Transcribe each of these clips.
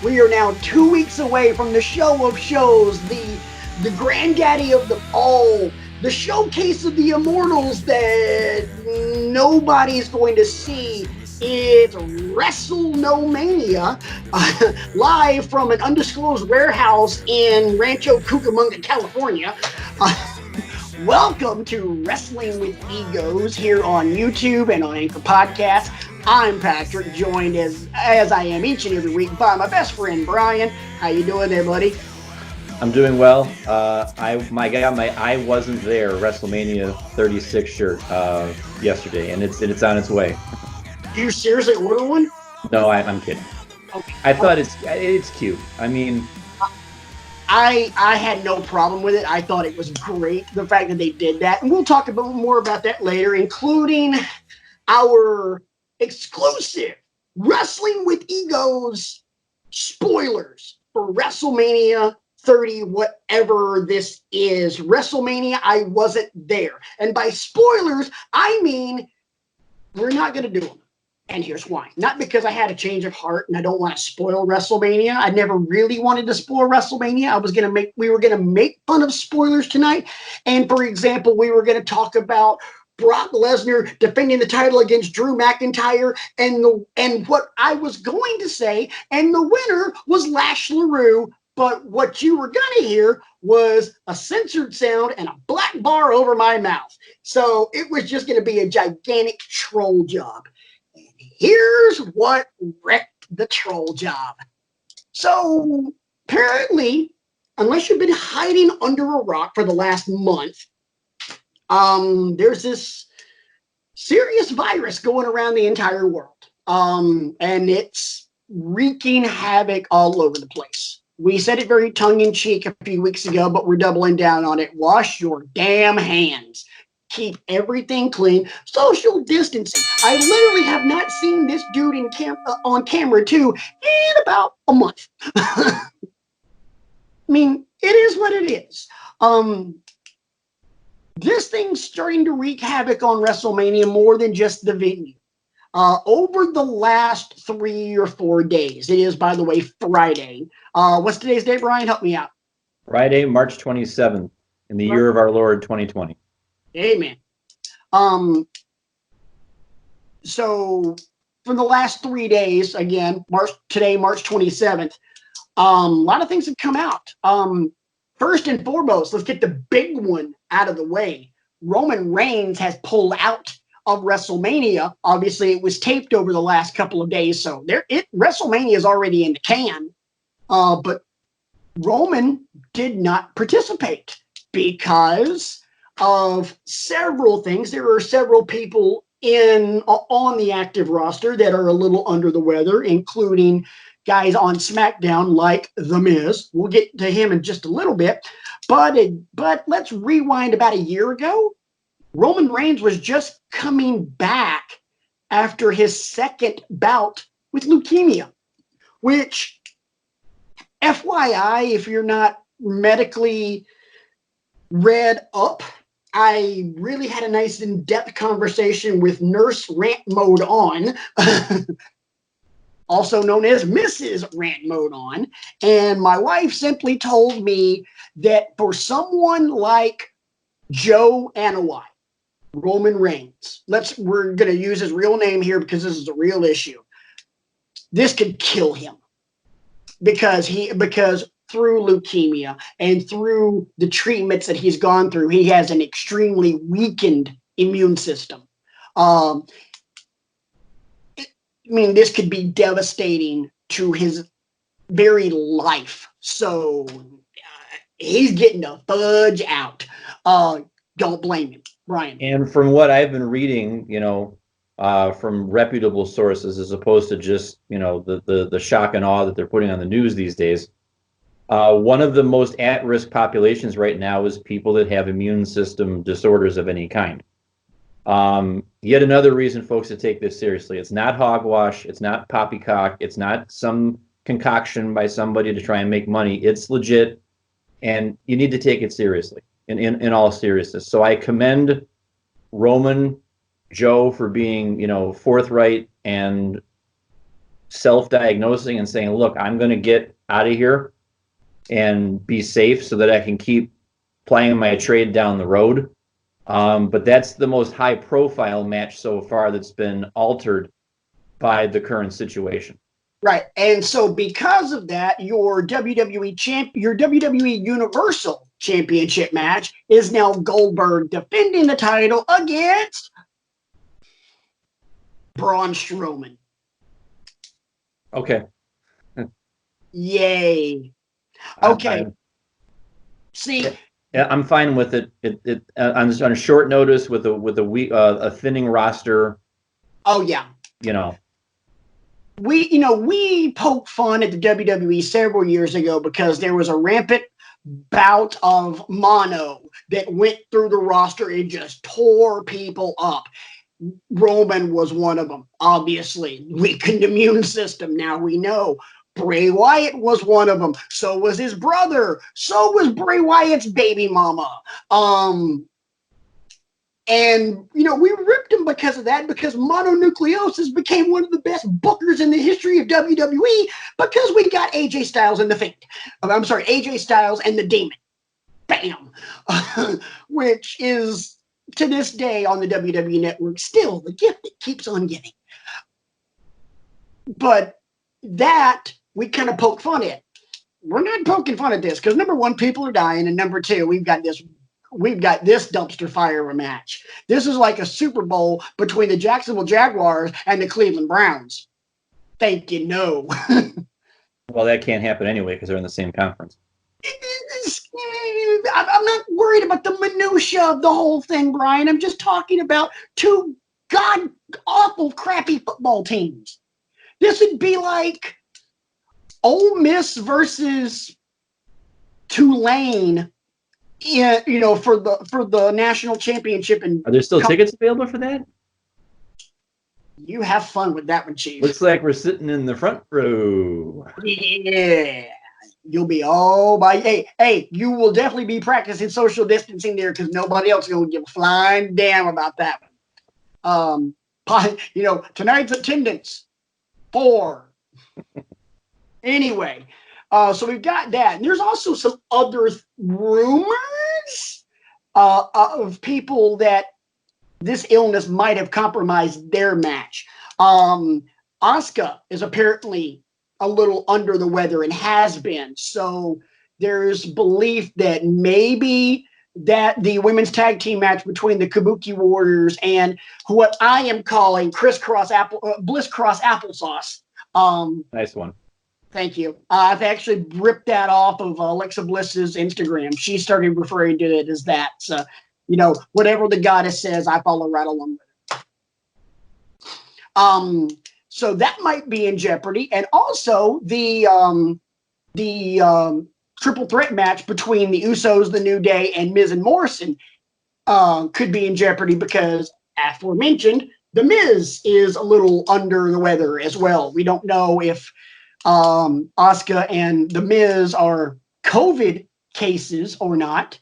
We are now 2 weeks away from the show of shows, the granddaddy of them all, the showcase of the immortals that nobody's going to see. It's Wrestlemania, live from an undisclosed warehouse in Rancho Cucamonga, California. Welcome to Wrestling with Egos here on YouTube and on Anchor Podcast. I'm Patrick, joined as I am each and every week by my best friend Brian. How you doing there, buddy? I'm doing well. My I wasn't there Wrestlemania 36 shirt yesterday, and it's on its way. Do you seriously order one? No, I'm kidding. Okay. I thought it's cute. I mean, I had no problem with it. I thought it was great, the fact that they did that. And we'll talk a bit more about that later, including our exclusive Wrestling with Egos spoilers for WrestleMania 30, whatever this is. WrestleMania, I wasn't there. And by spoilers, I mean we're not going to do them. And here's why. Not because I had a change of heart and I don't want to spoil WrestleMania. I never really wanted to spoil WrestleMania. We were going to make fun of spoilers tonight. And for example, we were going to talk about Brock Lesnar defending the title against Drew McIntyre and what I was going to say. And the winner was Lash LaRue. But what you were going to hear was a censored sound and a black bar over my mouth. So it was just going to be a gigantic troll job. Here's what wrecked the troll job. So apparently, unless you've been hiding under a rock for the last month, there's this serious virus going around the entire world. And it's wreaking havoc all over the place. We said it very tongue-in-cheek a few weeks ago, but we're doubling down on it. Wash your damn hands. Keep everything clean. Social distancing. I literally have not seen this dude on camera too in about a month. I mean, it is what it is. This thing's starting to wreak havoc on WrestleMania more than just the venue. Over the last 3 or 4 days, it is, by the way, Friday. What's today's date, Brian? Help me out. Friday, March 27th, in the year of our Lord 2020. Amen. So for the last 3 days, again, March 27th, a lot of things have come out. First and foremost, let's get the big one out of the way. Roman Reigns has pulled out of WrestleMania. Obviously, it was taped over the last couple of days, so WrestleMania is already in the can. But Roman did not participate because of several things. There are several people on the active roster that are a little under the weather, including guys on SmackDown like The Miz. We'll get to him in just a little bit. But let's rewind about a year ago. Roman Reigns was just coming back after his second bout with leukemia, which, FYI, if you're not medically read up, I really had a nice in-depth conversation with Nurse Rant Mode On, also known as Mrs. Rant Mode On, and my wife simply told me that for someone like Joe Anoa'i, Roman Reigns, we're going to use his real name here because this is a real issue. This could kill him because through leukemia and through the treatments that he's gone through, he has an extremely weakened immune system. This could be devastating to his very life. So he's getting the fudge out. Don't blame him, Brian. And from what I've been reading, from reputable sources, as opposed to just, the shock and awe that they're putting on the news these days, one of the most at-risk populations right now is people that have immune system disorders of any kind. Yet another reason, folks, to take this seriously. It's not hogwash. It's not poppycock. It's not some concoction by somebody to try and make money. It's legit, and you need to take it seriously, in all seriousness. So I commend Roman, Joe, for being, forthright and self-diagnosing and saying, look, I'm going to get out of here and be safe so that I can keep playing my trade down the road. But that's the most high-profile match so far that's been altered by the current situation. Right. And so because of that, your WWE Universal Championship match is now Goldberg defending the title against Braun Strowman. Okay. Yay. Okay. See, yeah, I'm fine with it. On short notice with a thinning roster. Oh yeah. We poke fun at the WWE several years ago because there was a rampant bout of mono that went through the roster and just tore people up. Roman was one of them, obviously. Weakened immune system. Now we know. Bray Wyatt was one of them. So was his brother. So was Bray Wyatt's baby mama. And, we ripped him because of that, because mononucleosis became one of the best bookers in the history of WWE because we got AJ Styles and the Fiend. I'm sorry, AJ Styles and the Demon. Bam! Which is, to this day on the WWE Network, still the gift that keeps on giving. But that, we kind of poke fun at. We're not poking fun at this because, number one, people are dying, and number two, we've got this dumpster fire of a match. This is like a Super Bowl between the Jacksonville Jaguars and the Cleveland Browns. Thank you, no. Well, that can't happen anyway because they're in the same conference. I'm not worried about the minutia of the whole thing, Brian. I'm just talking about two god-awful, crappy football teams. This would be like Ole Miss versus Tulane, for the national championship. And are there still tickets available for that? You have fun with that one, Chief. Looks like we're sitting in the front row. Yeah. You'll be all by. Hey, you will definitely be practicing social distancing there because nobody else is going to give a flying damn about that one. Tonight's attendance 4. Anyway, so we've got that. And there's also some other rumors of people that this illness might have compromised their match. Asuka is apparently a little under the weather and has been. So there's belief that maybe that the women's tag team match between the Kabuki Warriors and what I am calling Bliss Cross Applesauce. Nice one. Thank you. I've actually ripped that off of Alexa Bliss's Instagram. She started referring to it as that. So, whatever the goddess says, I follow right along with it. So that might be in jeopardy. And also the triple threat match between the Usos, the New Day, and Miz and Morrison could be in jeopardy because, aforementioned, the Miz is a little under the weather as well. We don't know if Asuka and the Miz are COVID cases or not.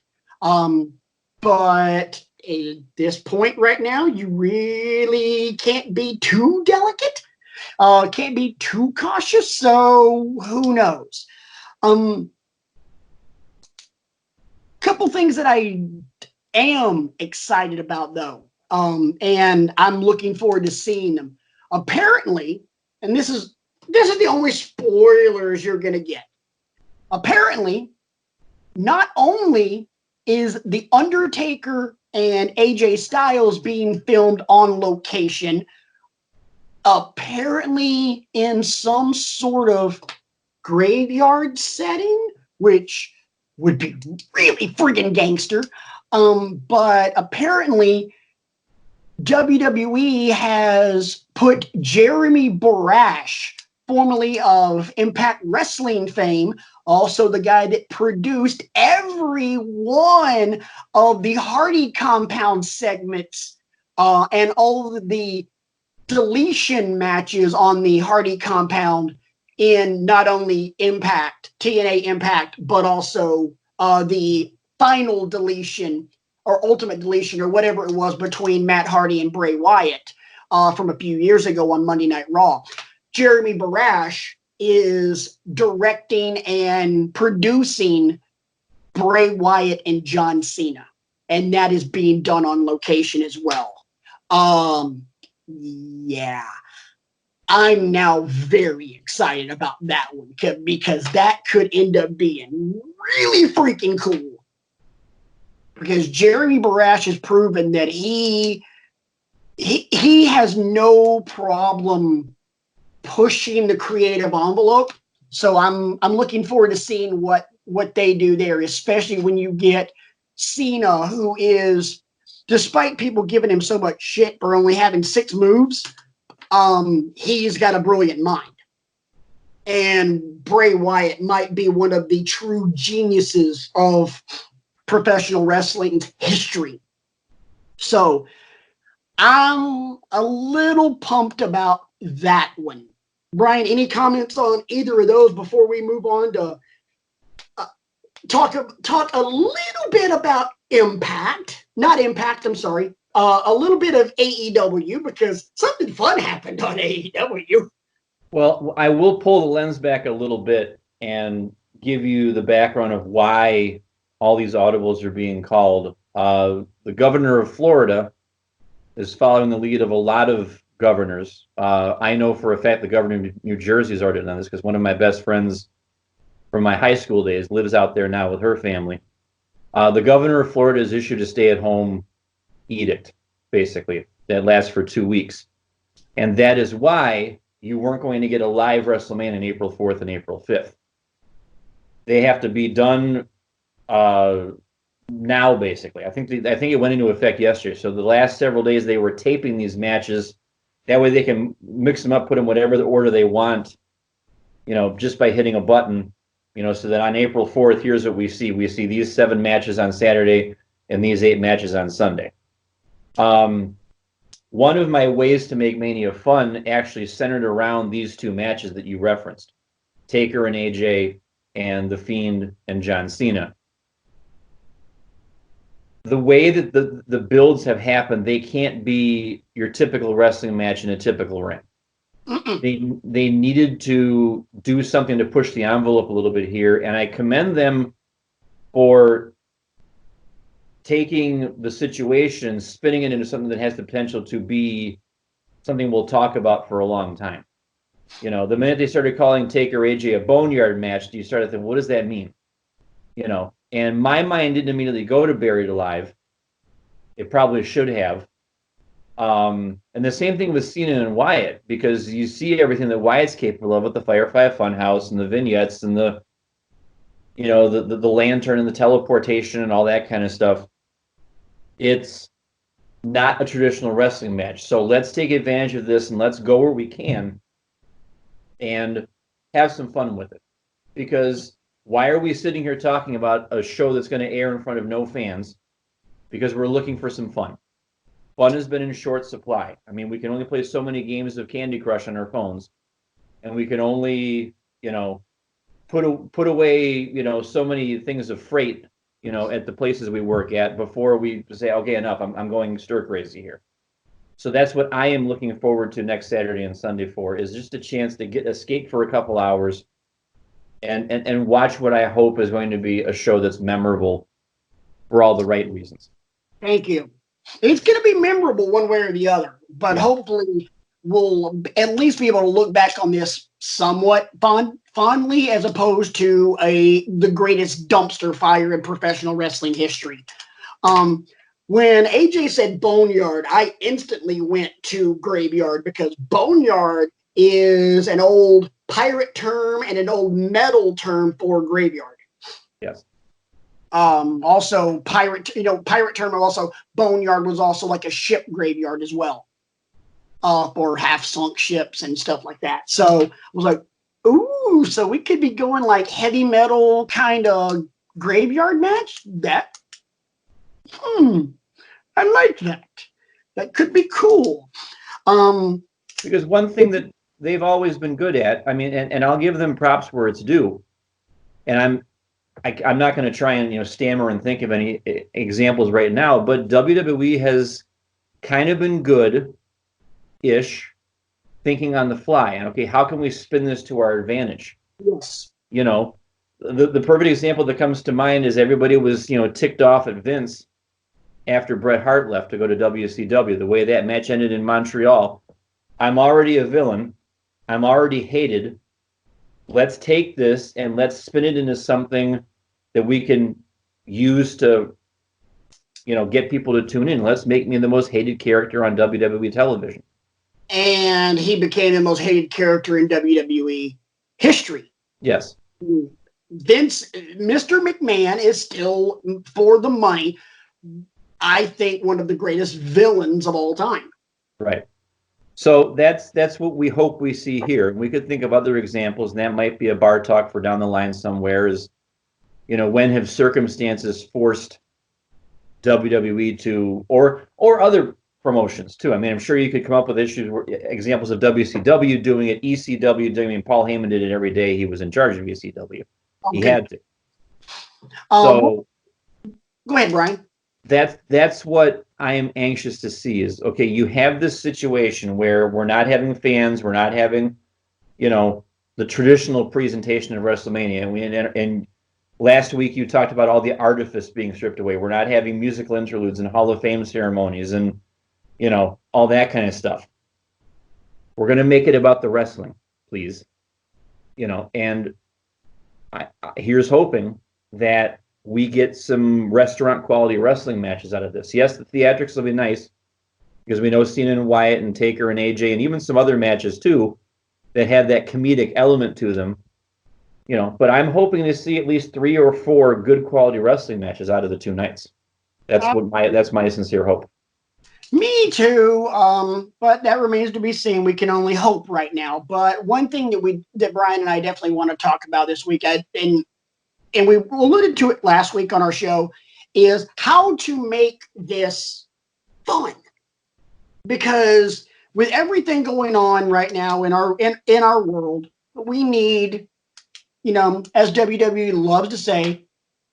But at this point right now, you really can't be too delicate. Can't be too cautious. So who knows? Couple things that I am excited about though. And I'm looking forward to seeing them. Apparently, and this is the only spoilers you're going to get. Apparently, not only is The Undertaker and AJ Styles being filmed on location, apparently in some sort of graveyard setting, which would be really friggin' gangster. But apparently WWE has put Jeremy Borash, formerly of Impact Wrestling fame, also the guy that produced every one of the Hardy Compound segments and all of the deletion matches on the Hardy Compound in not only Impact, TNA Impact, but also the final deletion or ultimate deletion or whatever it was between Matt Hardy and Bray Wyatt from a few years ago on Monday Night Raw. Jeremy Barash is directing and producing Bray Wyatt and John Cena, and that is being done on location as well. Yeah, I'm now very excited about that one because that could end up being really freaking cool. Because Jeremy Barash has proven that he has no problem pushing the creative envelope. So I'm looking forward to seeing what they do there, especially when you get Cena, who is, despite people giving him so much shit for only having 6 moves, he's got a brilliant mind. And Bray Wyatt might be one of the true geniuses of professional wrestling history. So I'm a little pumped about that one. Brian, any comments on either of those before we move on to talk a little bit about Impact? Not Impact, I'm sorry. A little bit of AEW, because something fun happened on AEW. Well, I will pull the lens back a little bit and give you the background of why all these audibles are being called. The governor of Florida is following the lead of a lot of governors. I know for a fact the governor of New Jersey has already done this because one of my best friends from my high school days lives out there now with her family. The governor of Florida has issued a stay-at-home edict, basically, that lasts for 2 weeks. And that is why you weren't going to get a live WrestleMania on April 4th and April 5th. They have to be done now, basically. I think it went into effect yesterday. So the last several days they were taping these matches. That way they can mix them up, put them whatever the order they want, just by hitting a button. So that on April 4th, here's what we see. We see these 7 matches on Saturday and these 8 matches on Sunday. One of my ways to make Mania fun actually centered around these 2 matches that you referenced, Taker and AJ and The Fiend and John Cena. The way that the builds have happened, they can't be your typical wrestling match in a typical ring. They needed to do something to push the envelope a little bit here, and I commend them for taking the situation, spinning it into something that has the potential to be something we'll talk about for a long time. The minute they started calling Taker AJ a boneyard match, you started thinking, what does that mean? And my mind didn't immediately go to Buried Alive. It probably should have. And the same thing with Cena and Wyatt, because you see everything that Wyatt's capable of with the Firefly Funhouse and the vignettes and the lantern and the teleportation and all that kind of stuff. It's not a traditional wrestling match. So let's take advantage of this and let's go where we can and have some fun with it. Because why are we sitting here talking about a show that's going to air in front of no fans? Because we're looking for some fun. Fun has been in short supply. I mean, we can only play so many games of Candy Crush on our phones, and we can only, put away, so many things of freight, at the places we work at before we say, okay, enough. I'm going stir crazy here. So that's what I am looking forward to next Saturday and Sunday for, is just a chance to escape for a couple hours and watch what I hope is going to be a show that's memorable for all the right reasons. Thank you. It's going to be memorable one way or the other, but hopefully we'll at least be able to look back on this somewhat fondly, as opposed to the greatest dumpster fire in professional wrestling history. When AJ said boneyard, I instantly went to graveyard, because boneyard is an old pirate term and an old metal term for graveyard. Yes. Also pirate term, also boneyard was also like a ship graveyard as well, for half sunk ships and stuff like that. So I was like, ooh, so we could be going like heavy metal kind of graveyard match. I like that. That could be cool. Because one thing that they've always been good at, I mean, and I'll give them props where it's due, and I'm not going to try and stammer and think of any examples right now, but WWE has kind of been good-ish thinking on the fly. And okay, how can we spin this to our advantage? Yes. You know, the perfect example that comes to mind is everybody was, ticked off at Vince after Bret Hart left to go to WCW. The way that match ended in Montreal. I'm already a villain. I'm already hated. Let's take this and let's spin it into something that we can use to, get people to tune in. Let's make me the most hated character on WWE television. And he became the most hated character in WWE history. Yes. Vince, Mr. McMahon is still, for the money, I think one of the greatest villains of all time. Right. So that's what we hope we see here. We could think of other examples, and that might be a bar talk for down the line somewhere. Is, when have circumstances forced WWE to, or other promotions too? I mean, I'm sure you could come up with examples of WCW doing it, ECW doing it. I mean, Paul Heyman did it every day he was in charge of ECW. Okay. He had to. So go ahead, Brian. That's what I am anxious to see is, okay, you have this situation where we're not having fans, we're not having, the traditional presentation of WrestleMania. And last week you talked about all the artifice being stripped away. We're not having musical interludes and Hall of Fame ceremonies and, all that kind of stuff. We're going to make it about the wrestling, please. And here's hoping that we get some restaurant quality wrestling matches out of this. Yes, the theatrics will be nice because we know Cena and Wyatt and Taker and AJ and even some other matches too that have that comedic element to them. But I'm hoping to see at least 3 or 4 good quality wrestling matches out of the 2 nights. That's my sincere hope. Me too. But that remains to be seen. We can only hope right now. But one thing that Brian and I definitely want to talk about this week, and we alluded to it last week on our show, is how to make this fun. Because with everything going on right now in our world, we need, as WWE loves to say,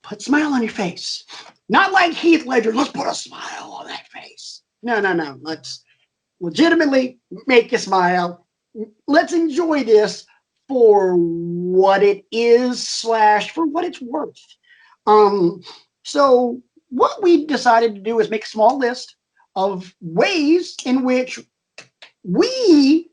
put a smile on your face. Not like Heath Ledger, let's put a smile on that face. No. Let's legitimately make you smile. Let's enjoy this for what it is / for what it's worth. So what we decided to do is make a small list of ways in which we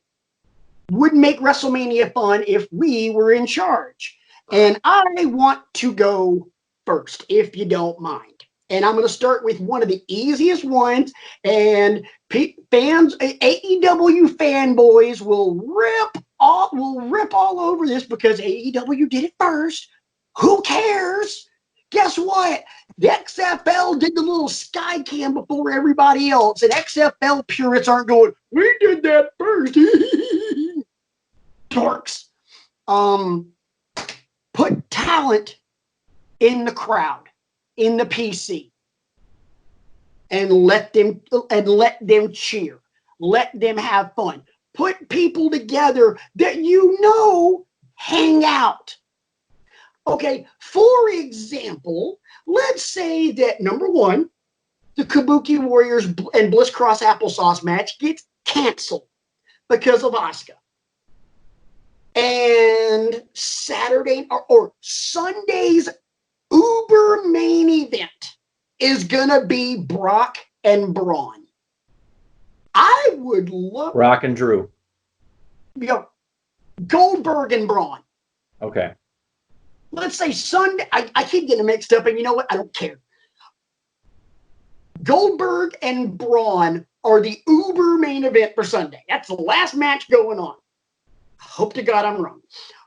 would make WrestleMania fun if we were in charge. And I want to go first, if you don't mind. And I'm going to start with one of the easiest ones. And fans, AEW fanboys will rip all over this because AEW did it first. Who cares? Guess what? The XFL did the little sky cam before everybody else. And XFL purists aren't going, we did that first. Dorks. Put talent in the crowd, in the PC, and let them cheer. Let them have fun. Put people together that hang out. Okay, for example, let's say that number 1, the Kabuki Warriors and Bliss Cross Applesauce match gets canceled because of Asuka. And Saturday or Sunday's Uber main event is gonna be Brock and Braun. I would love Brock and Drew. Goldberg and Braun. Okay. Let's say Sunday. I keep getting mixed up, and you know what? I don't care. Goldberg and Braun are the Uber main event for Sunday. That's the last match going on. Hope to God I'm wrong.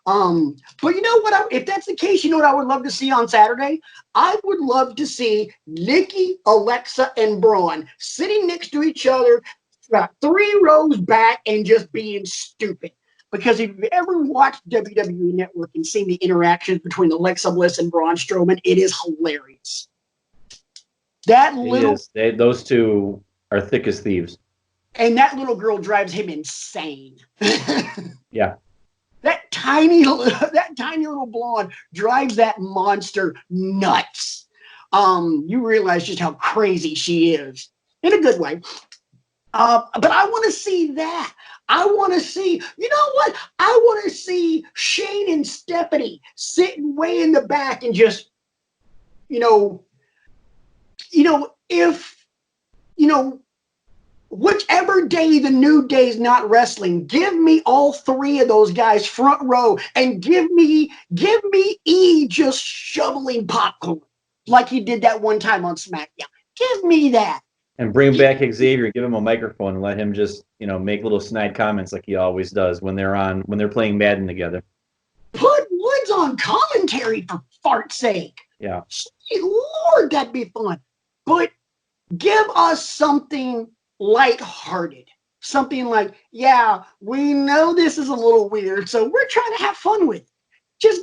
But you know what? If that's the case, you know what I would love to see on Saturday? I would love to see Nikki, Alexa, and Braun sitting next to each other, about 3 rows back, and just being stupid. Because if you've ever watched WWE Network and seen the interactions between Alexa Bliss and Braun Strowman, it is hilarious. Those two are thick as thieves. And that little girl drives him insane. Yeah. That tiny little blonde drives that monster nuts. You realize just how crazy she is in a good way. But I want to see that. I want to see, you know what? I want to see Shane and Stephanie sitting way in the back and just, you know, if, whichever day the New Day's not wrestling, give me all three of those guys front row and give me E just shoveling popcorn like he did that one time on SmackDown. Give me that. And bring back Xavier, give him a microphone, and let him just, make little snide comments like he always does when they're playing Madden together. Put Woods on commentary for fart's sake. Yeah. Sweet Lord, that'd be fun. But give us something lighthearted. Something like, yeah, we know this is a little weird, so we're trying to have fun with it. Just,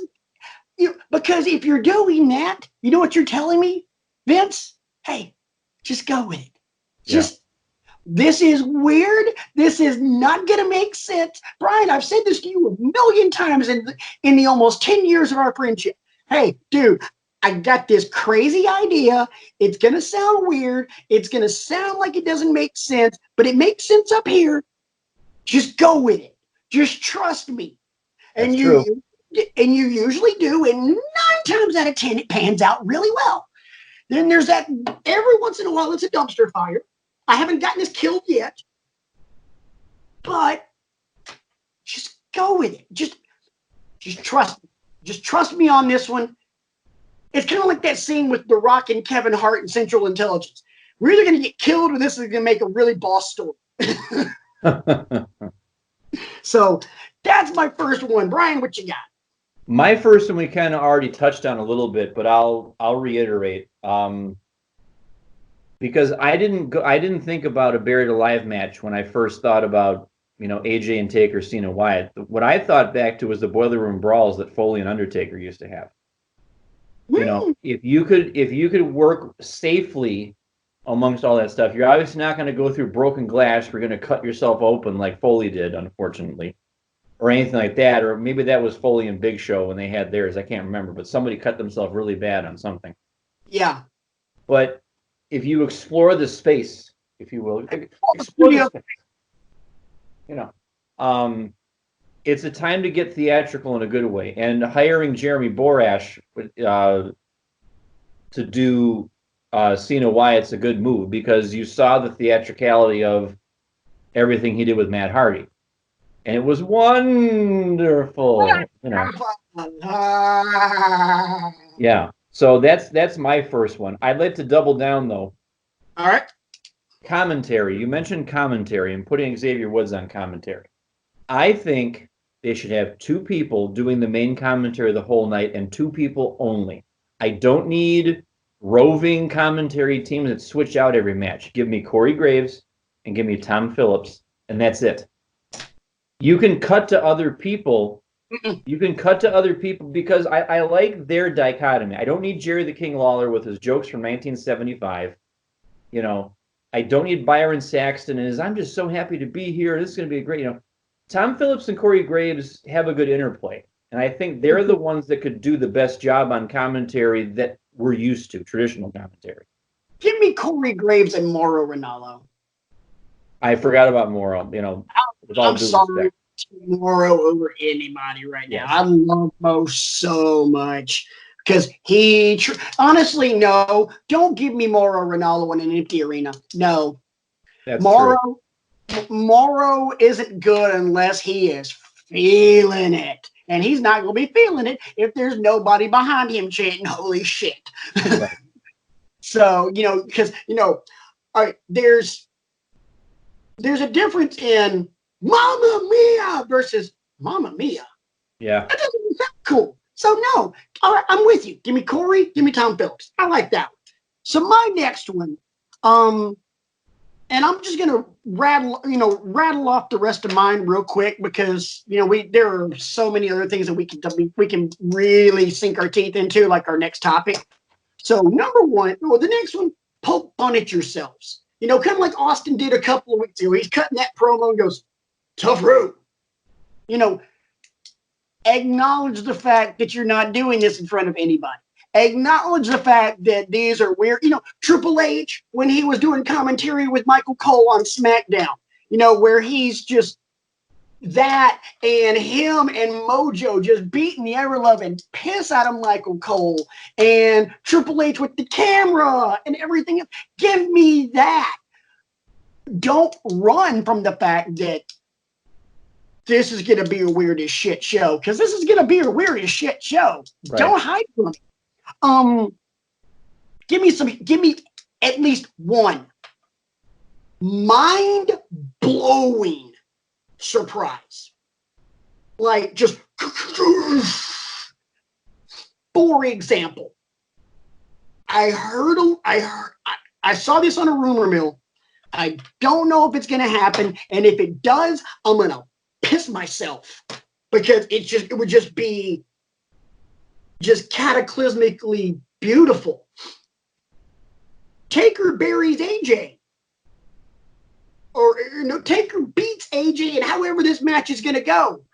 because if you're doing that, you know what you're telling me, Vince? Hey, just go with it. This is weird. This is not going to make sense. Brian, I've said this to you a million times in the almost 10 years of our friendship. Hey, dude, I got this crazy idea. It's going to sound weird. It's going to sound like it doesn't make sense, but it makes sense up here. Just go with it. Just trust me. And you usually do, and 9 times out of 10, it pans out really well. Then there's that every once in a while, it's a dumpster fire. I haven't gotten us killed yet, but just go with it. Just trust me. Just trust me on this one. It's kind of like that scene with The Rock and Kevin Hart in Central Intelligence. We're either going to get killed or this is going to make a really boss story. So that's my first one. Brian, what you got? My first one we kind of already touched on a little bit, but I'll reiterate. Because I didn't think about a Buried Alive match when I first thought about, AJ and Taker, Cena, Wyatt. What I thought back to was the Boiler Room brawls that Foley and Undertaker used to have. If you could work safely amongst all that stuff, you're obviously not going to go through broken glass. We're going to cut yourself open like Foley did, unfortunately, or anything like that. Or maybe that was Foley and Big Show when they had theirs. I can't remember, but somebody cut themselves really bad on something. Yeah. But if you explore the space, if you will, explore the space, it's a time to get theatrical in a good way. And hiring Jeremy Borash to do Cena Wyatt's a good move because you saw the theatricality of everything he did with Matt Hardy. And it was wonderful, Yeah. So that's my first one. I'd like to double down though. All right. Commentary. You mentioned commentary and putting Xavier Woods on commentary. I think they should have 2 people doing the main commentary the whole night and 2 people only. I don't need roving commentary teams that switch out every match. Give me Corey Graves and give me Tom Phillips, and that's it. You can cut to other people. You can cut to other people because I like their dichotomy. I don't need Jerry the King Lawler with his jokes from 1975. I don't need Byron Saxton and his I'm just so happy to be here. This is going to be a great, Tom Phillips and Corey Graves have a good interplay. And I think they're the ones that could do the best job on commentary that we're used to, traditional commentary. Give me Corey Graves and Mauro Ranallo. I forgot about Mauro, with all I'm due sorry. respect. Mauro over anybody right now. I love Mo so much because honestly, no, don't give me Mauro Ranallo in an empty arena. No. That's true. Mauro isn't good unless he is feeling it. And he's not going to be feeling it if there's nobody behind him chanting, holy shit. Right. So, because, all right, there's a difference in Mamma Mia versus Mamma Mia. Yeah. That doesn't sound cool. So, no. All right, I'm with you. Give me Corey. Give me Tom Phillips. I like that one. So, my next one, and I'm just gonna rattle off the rest of mine real quick because there are so many other things that we can really sink our teeth into, like our next topic. So number one, the next one, poke fun at yourselves. Kind of like Austin did a couple of weeks ago. He's cutting that promo and goes, "Tough road." Acknowledge the fact that you're not doing this in front of anybody. Acknowledge the fact that these are weird. Triple H, when he was doing commentary with Michael Cole on SmackDown, where he's just that, and him and Mojo just beating the ever-loving piss out of Michael Cole, and Triple H with the camera and everything. Give me that. Don't run from the fact that this is going to be a weird as shit show, because this is going to be a weird as shit show. Right. Don't hide from it. Give me at least one mind-blowing surprise. Like, just, for example, I saw this on a rumor mill. I don't know if it's going to happen, and if it does, I'm going to piss myself, because it would just be just cataclysmically beautiful. Taker buries AJ. Or, Taker beats AJ, and however this match is going to go.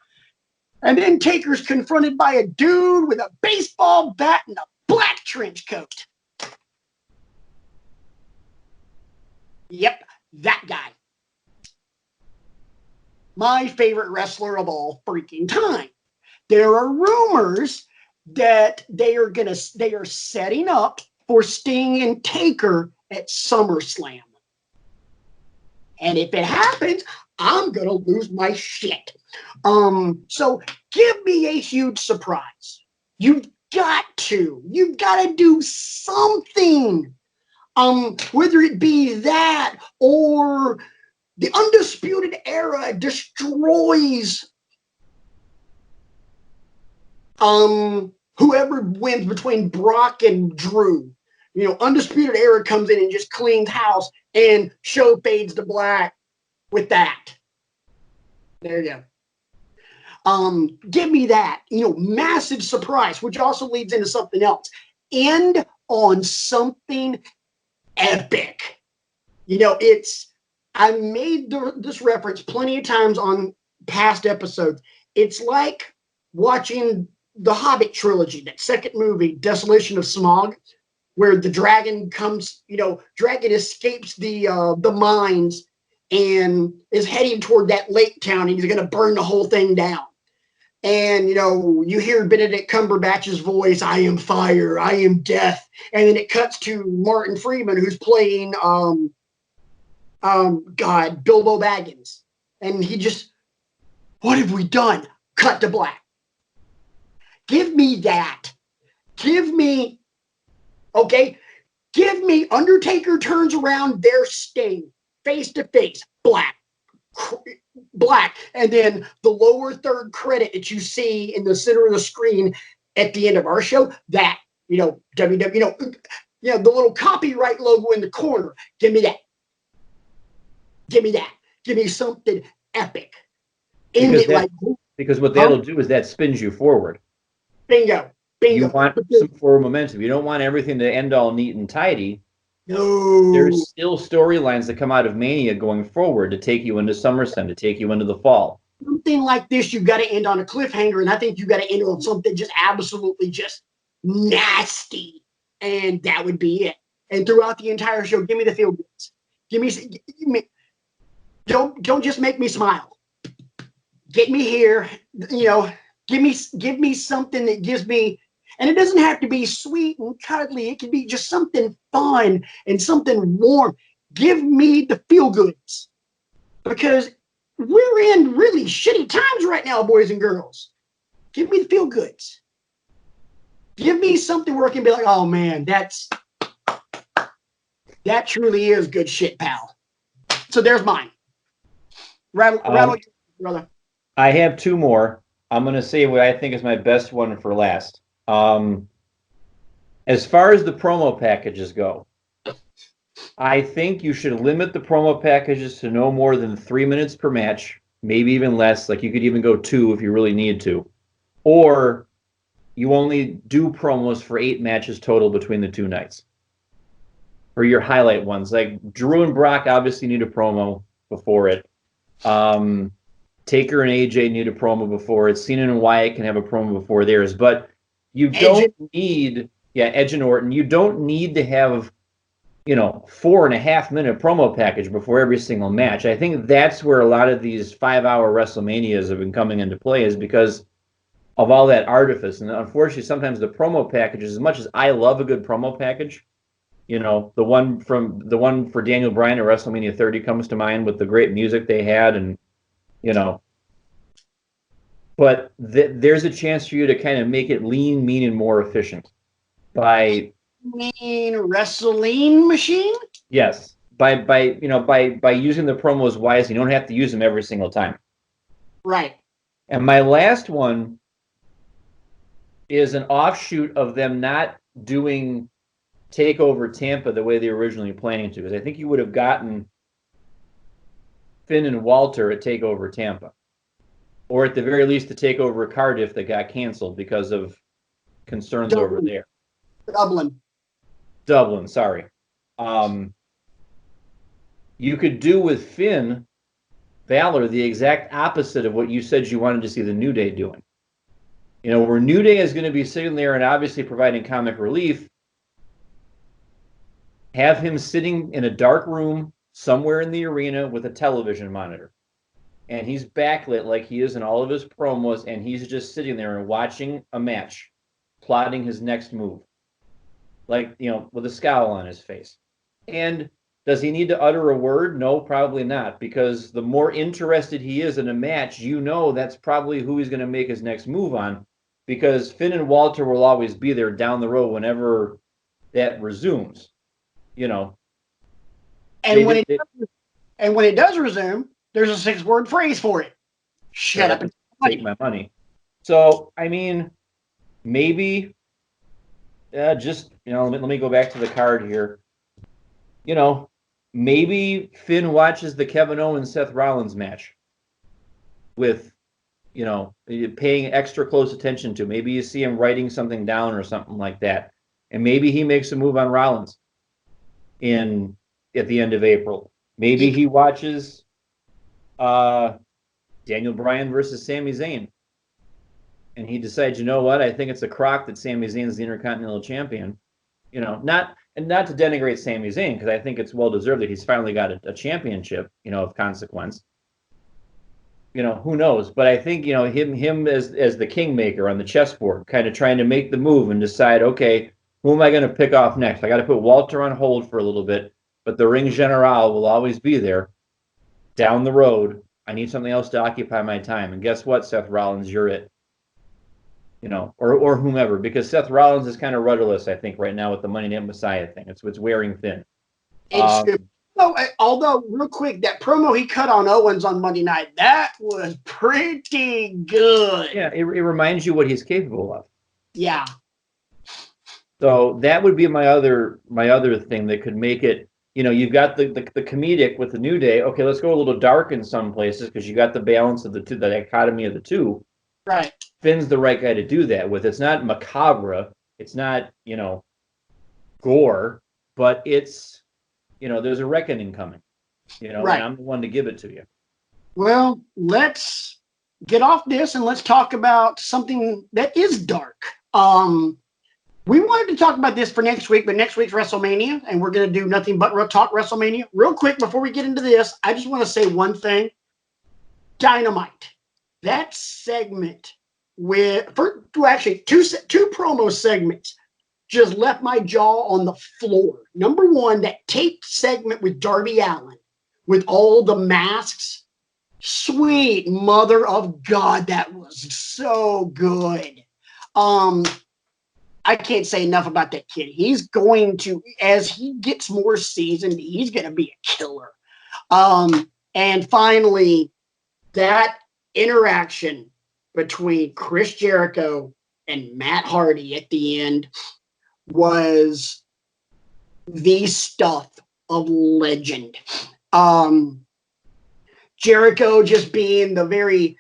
And then Taker's confronted by a dude with a baseball bat and a black trench coat. Yep, that guy. My favorite wrestler of all freaking time. There are rumors that they are setting up for Sting and Taker at SummerSlam. And if it happens, I'm going to lose my shit. So give me a huge surprise. You've got to do something. Whether it be that or the Undisputed Era destroys whoever wins between Brock and Drew. Undisputed Era comes in and just cleans house, and show fades to black with that. There you go. Give me that. Massive surprise, which also leads into something else. End on something epic. I made this reference plenty of times on past episodes. It's like watching the Hobbit trilogy, that second movie, Desolation of Smaug, where the dragon comes, dragon escapes the mines and is heading toward that lake town, and he's going to burn the whole thing down. And, you hear Benedict Cumberbatch's voice, I am fire, I am death. And then it cuts to Martin Freeman, who's playing, Bilbo Baggins. And he just, what have we done? Cut to black. Give me that. Give me Undertaker turns around, there's Sting, face to face, black. And then the lower third credit that you see in the center of the screen at the end of our show, that, WW, the little copyright logo in the corner. Give me that. Give me something epic. Because what that'll do is that spins you forward. Bingo. You want some forward momentum. You don't want everything to end all neat and tidy. No. There's still storylines that come out of Mania going forward to take you into SummerSlam, to take you into the fall. Something like this, you've got to end on a cliffhanger, and I think you've got to end on something just absolutely just nasty, and that would be it. And throughout the entire show, give me the feel goods. Give me. Don't just make me smile. Get me here. Give me something that gives me. And it doesn't have to be sweet and cuddly. It can be just something fun and something warm. Give me the feel goods. Because we're in really shitty times right now, boys and girls. Give me the feel goods. Give me something where I can be like, oh man, that truly is good shit, pal. So there's mine. Rattle, brother. I have two more. I'm going to say what I think is my best one for last. As far as the promo packages go, I think you should limit the promo packages to no more than 3 minutes per match, maybe even less. Like you could even go 2 if you really need to. Or you only do promos for 8 matches total between the 2 nights. Or your highlight ones. Like Drew and Brock obviously need a promo before it. Taker and AJ need a promo before it. Cena and Wyatt can have a promo before theirs. But you don't need Yeah, Edge and Orton. You don't need to have, 4.5 minute promo package before every single match. I think that's where a lot of these 5 hour WrestleManias have been coming into play, is because of all that artifice. And unfortunately, sometimes the promo packages, as much as I love a good promo package, the one for Daniel Bryan at WrestleMania 30 comes to mind with the great music they had, and but there's a chance for you to kind of make it lean, mean, and more efficient by wrestling machine. Yes, by using the promos wisely. You don't have to use them every single time. Right. And my last one is an offshoot of them not doing Takeover Tampa the way they were originally planning to, because I think you would have gotten Finn and Walter at Takeover Tampa, or at the very least the Takeover Cardiff that got canceled because of concerns over there. Dublin, sorry. You could do with Finn Balor the exact opposite of what you said you wanted to see the New Day doing. Where New Day is going to be sitting there and obviously providing comic relief, have him sitting in a dark room somewhere in the arena with a television monitor. And he's backlit like he is in all of his promos, and he's just sitting there and watching a match, plotting his next move. Like, with a scowl on his face. And does he need to utter a word? No, probably not, because the more interested he is in a match, that's probably who he's going to make his next move on, because Finn and Walter will always be there down the road whenever that resumes, And when it does resume, there's a 6-word phrase for it. Shut up and take my money. So, I mean, maybe just, let me go back to the card here. Maybe Finn watches the Kevin Owens Seth Rollins match with, paying extra close attention to. Maybe you see him writing something down or something like that. And maybe he makes a move on Rollins at the end of April. Maybe he watches Daniel Bryan versus Sami Zayn. And he decides, I think it's a crock that Sami Zayn's the Intercontinental Champion. Not to denigrate Sami Zayn, because I think it's well deserved that he's finally got a championship, of consequence. Who knows? But I think, him as the kingmaker on the chessboard, kind of trying to make the move and decide, okay, who am I going to pick off next? I got to put Walter on hold for a little bit, but the Ring General will always be there down the road. I need something else to occupy my time. And guess what, Seth Rollins, you're it. Or whomever, because Seth Rollins is kind of rudderless, I think, right now with the Money Night Messiah thing. It's wearing thin. Although, real quick, that promo he cut on Owens on Monday night, that was pretty good. Yeah, it reminds you what he's capable of. Yeah. So that would be my other thing that could make it. You've got the comedic with the New Day. Okay, let's go a little dark in some places because you got the balance of the two, the dichotomy of the two. Right. Finn's the right guy to do that with. It's not macabre. It's not, gore, but it's, there's a reckoning coming, right. And I'm the one to give it to you. Well, let's get off this and let's talk about something that is dark. We wanted to talk about this for next week, but next week's WrestleMania, and we're going to do nothing but talk WrestleMania. Real quick, before we get into this, I just want to say one thing. Dynamite. That segment two promo segments just left my jaw on the floor. Number one, that taped segment with Darby Allin with all the masks. Sweet mother of God, that was so good. I can't say enough about that kid. He's going to, as he gets more seasoned, he's going to be a killer. And finally, that interaction between Chris Jericho and Matt Hardy at the end was the stuff of legend. Jericho just being the very,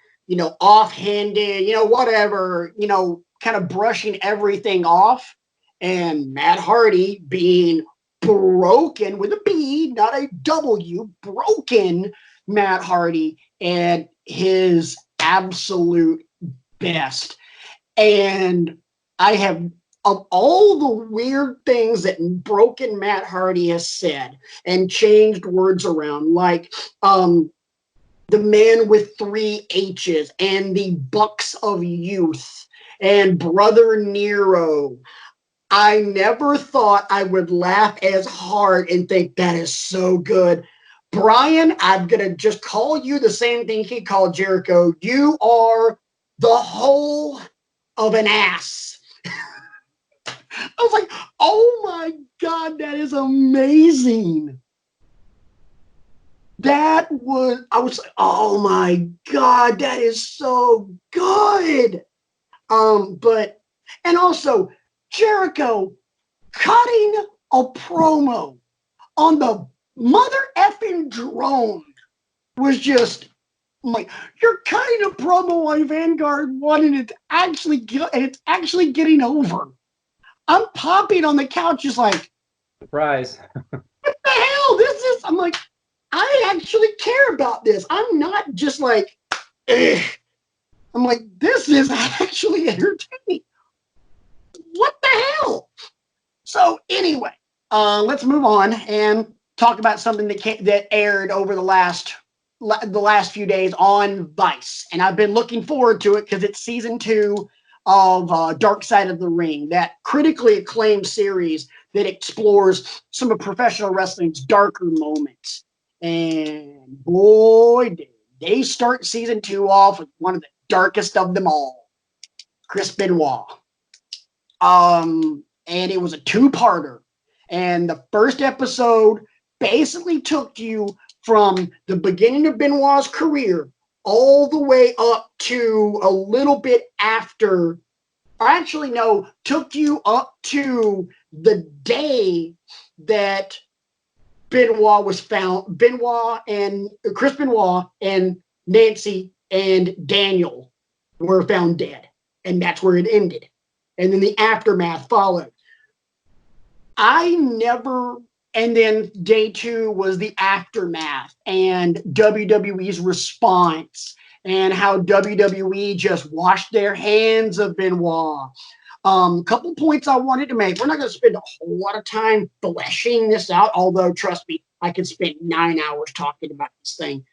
offhanded, whatever, kind of brushing everything off. And Matt Hardy being broken with a B, not a W, broken Matt Hardy and his absolute best. And I have of all the weird things that broken Matt Hardy has said and changed words around, like the man with 3 H's and the Bucks of Youth and Brother Nero, I never thought I would laugh as hard and think that is so good. Brian, I'm going to just call you the same thing he called Jericho. You are the whole of an ass. I was like, oh my God, that is amazing. I was like, oh my God, that is so good. And also Jericho cutting a promo on the mother effing drone was just like, you're cutting a promo on Vanguard 1 and it's actually getting over. I'm popping on the couch just like, Surprise. what the hell? I'm like, I actually care about this. I'm not just like, ugh. I'm like, this is actually entertaining. What the hell? So anyway, let's move on and talk about something that aired over the last few days on Vice, and I've been looking forward to it because it's season 2 of Dark Side of the Ring, that critically acclaimed series that explores some of professional wrestling's darker moments. And boy, did they start season 2 off with one of the darkest of them all, Chris Benoit. And it was a 2-parter. And the first episode basically took you from the beginning of Benoit's career all the way up to a little bit after, or actually no, took you up to the day that Benoit was found. Chris Benoit and Nancy and Daniel were found dead. And that's where it ended. And then the aftermath followed. And then day 2 was the aftermath and WWE's response and how WWE just washed their hands of Benoit. Couple points I wanted to make. We're not going to spend a whole lot of time fleshing this out, although trust me, I could spend 9 hours talking about this thing.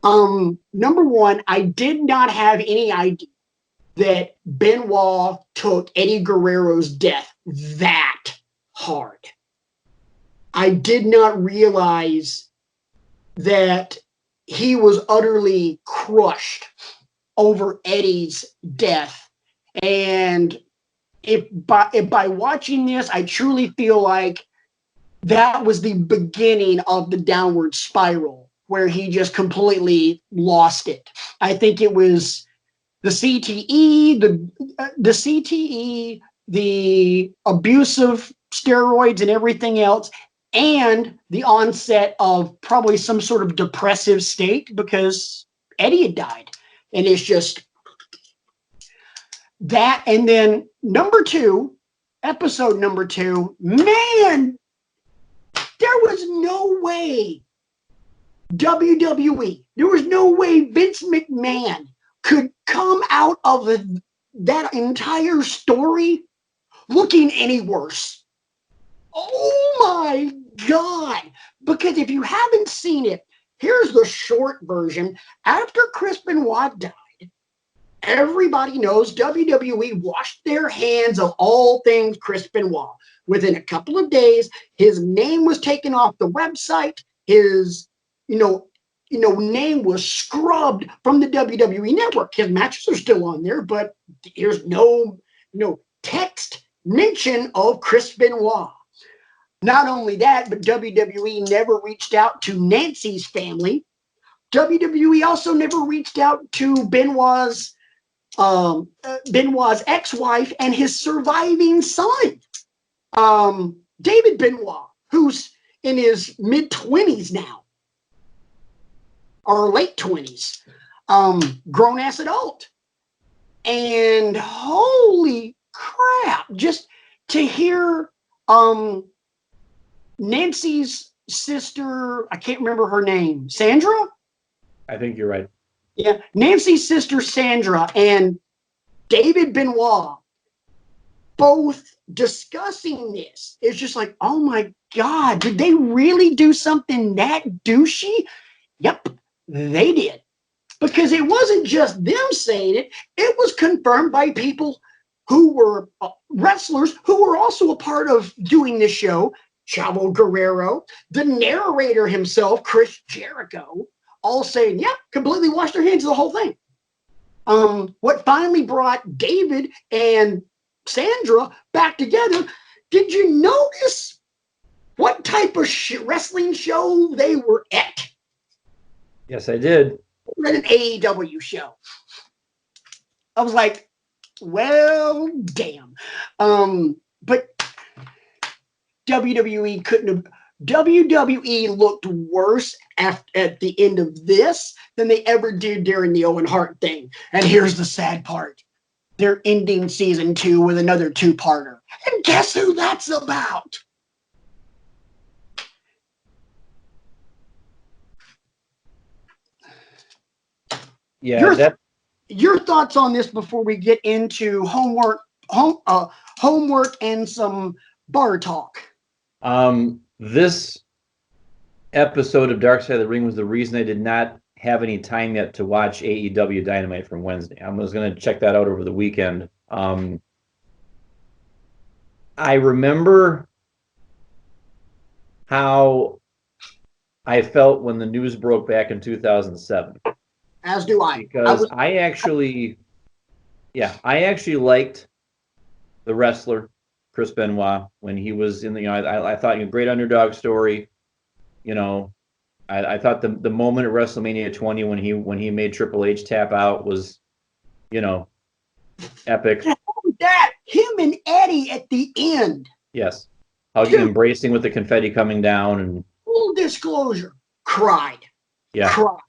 Number one, I did not have any idea that Benoit took Eddie Guerrero's death that hard. I did not realize that he was utterly crushed over Eddie's death. And if by watching this, I truly feel like that was the beginning of the downward spiral where he just completely lost it. I think it was the CTE, the abuse of steroids and everything else, and the onset of probably some sort of depressive state because Eddie had died. And it's just that. And then episode number 2, man, there was no way WWE, there was no way Vince McMahon could come out of that entire story looking any worse. Oh my God. Because if you haven't seen it, here's the short version. After Chris Benoit died, everybody knows WWE washed their hands of all things Chris Benoit. Within a couple of days, his name was taken off the website. His, name was scrubbed from the WWE network. His matches are still on there, but there's no text mention of Chris Benoit. Not only that, but WWE never reached out to Nancy's family. WWE also never reached out to Benoit's ex-wife and his surviving son, David Benoit, who's in his mid-20s now, or late 20s, grown-ass adult. And holy crap, just to hear Nancy's sister, I can't remember her name, Sandra? I think you're right. Yeah, Nancy's sister Sandra and David Benoit both discussing this. It's just like, oh my God, did they really do something that douchey? Yep, they did. Because it wasn't just them saying it, it was confirmed by people who were wrestlers who were also a part of doing this show. Chavo Guerrero, the narrator himself, Chris Jericho, all saying, yeah, completely washed their hands of the whole thing. What finally brought David and Sandra back together, did you notice what type of wrestling show they were at? Yes, I did. At an AEW show. I was like, well, damn. But WWE couldn't have. WWE looked worse at the end of this than they ever did during the Owen Hart thing. And here's the sad part. They're ending season 2 with another 2-parter. And guess who that's about? Yeah, your thoughts on this before we get into homework and some bar talk. This episode of Dark Side of the Ring was the reason I did not have any time yet to watch AEW Dynamite from Wednesday. I was going to check that out over the weekend. I remember how I felt when the news broke back in 2007. As do I. Because I actually liked the wrestler Chris Benoit when he was in the. I thought great underdog story. I thought the moment at WrestleMania 20 when he made Triple H tap out was, epic. That him and Eddie at the end. Yes, hugging, embracing with the confetti coming down, and full disclosure, cried. Yeah. Cried.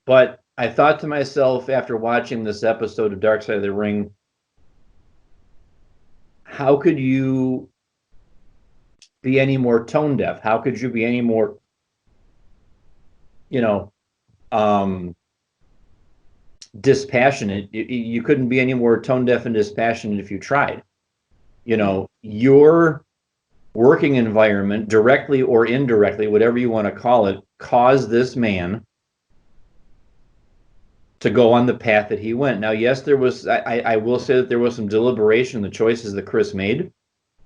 But I thought to myself after watching this episode of Dark Side of the Ring, how could you be any more tone deaf? How could you be any more, dispassionate? You couldn't be any more tone deaf and dispassionate if you tried. Your working environment, directly or indirectly, whatever you want to call it, caused this man to go on the path that he went. Now, yes, there was, I will say that there was some deliberation in the choices that Chris made.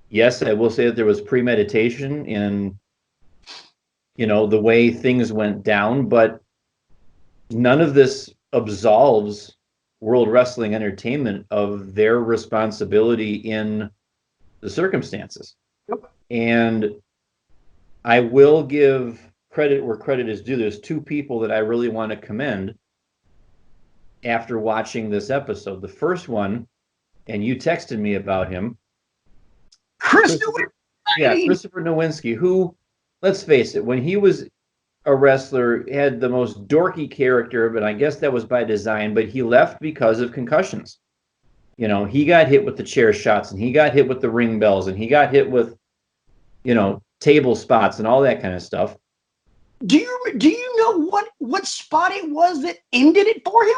Yes, I will say that there was premeditation in, the way things went down, but none of this absolves World Wrestling Entertainment of their responsibility in the circumstances. Yep. And I will give credit where credit is due. There's 2 people that I really want to commend after watching this episode. The first one, and you texted me about him, Christopher Nowinski, who, let's face it, when he was a wrestler, had the most dorky character, but I guess that was by design, but he left because of concussions. He got hit with the chair shots, and he got hit with the ring bells, and he got hit with, table spots and all that kind of stuff. Do you know what spot it was that ended it for him?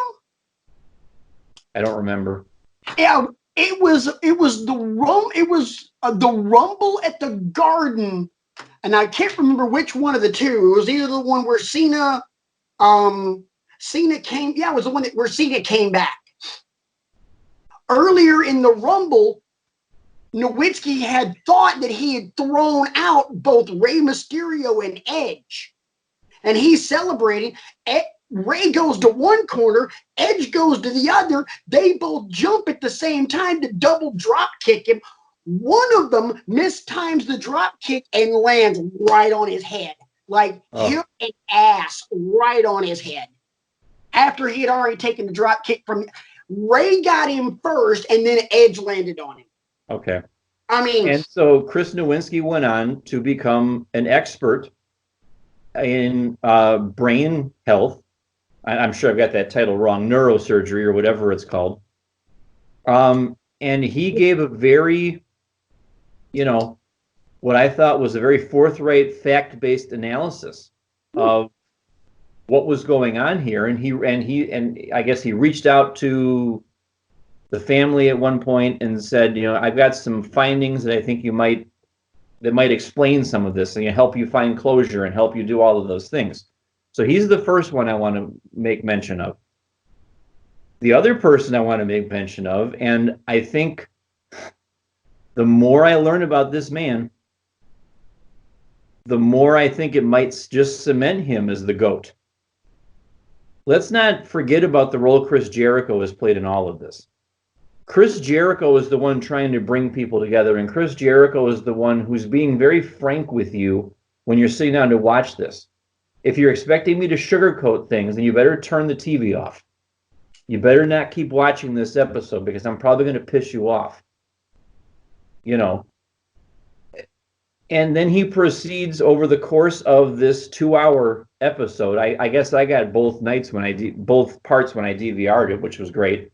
I don't remember. Yeah, it was the Rumble at the Garden, and I can't remember which one of the 2. It was either the one where Cena came. Yeah, it was the one where Cena came back. Earlier in the Rumble, Nowitzki had thought that he had thrown out both Rey Mysterio and Edge, and he's celebrating. Rey goes to one corner, Edge goes to the other. They both jump at the same time to double drop kick him. One of them mistimes the drop kick and lands right on his head. Hit an ass right on his head. After he had already taken the drop kick from Rey, got him first, and then Edge landed on him. Okay. And so Chris Nowinski went on to become an expert in brain health. I'm sure I've got that title wrong, neurosurgery or whatever it's called. And he gave a very, what I thought was a very forthright, fact-based analysis of what was going on here. And I guess he reached out to, the family at one point and said, I've got some findings that I think that might explain some of this and help you find closure and help you do all of those things. So he's the first one I want to make mention of. The other person I want to make mention of, and I think the more I learn about this man, the more I think it might just cement him as the GOAT. Let's not forget about the role Chris Jericho has played in all of this. Chris Jericho is the one trying to bring people together, and Chris Jericho is the one who's being very frank with you when you're sitting down to watch this. If you're expecting me to sugarcoat things, then you better turn the TV off. You better not keep watching this episode because I'm probably going to piss you off. And then he proceeds over the course of this 2-hour episode. I guess I got both parts when I DVR'd it, which was great.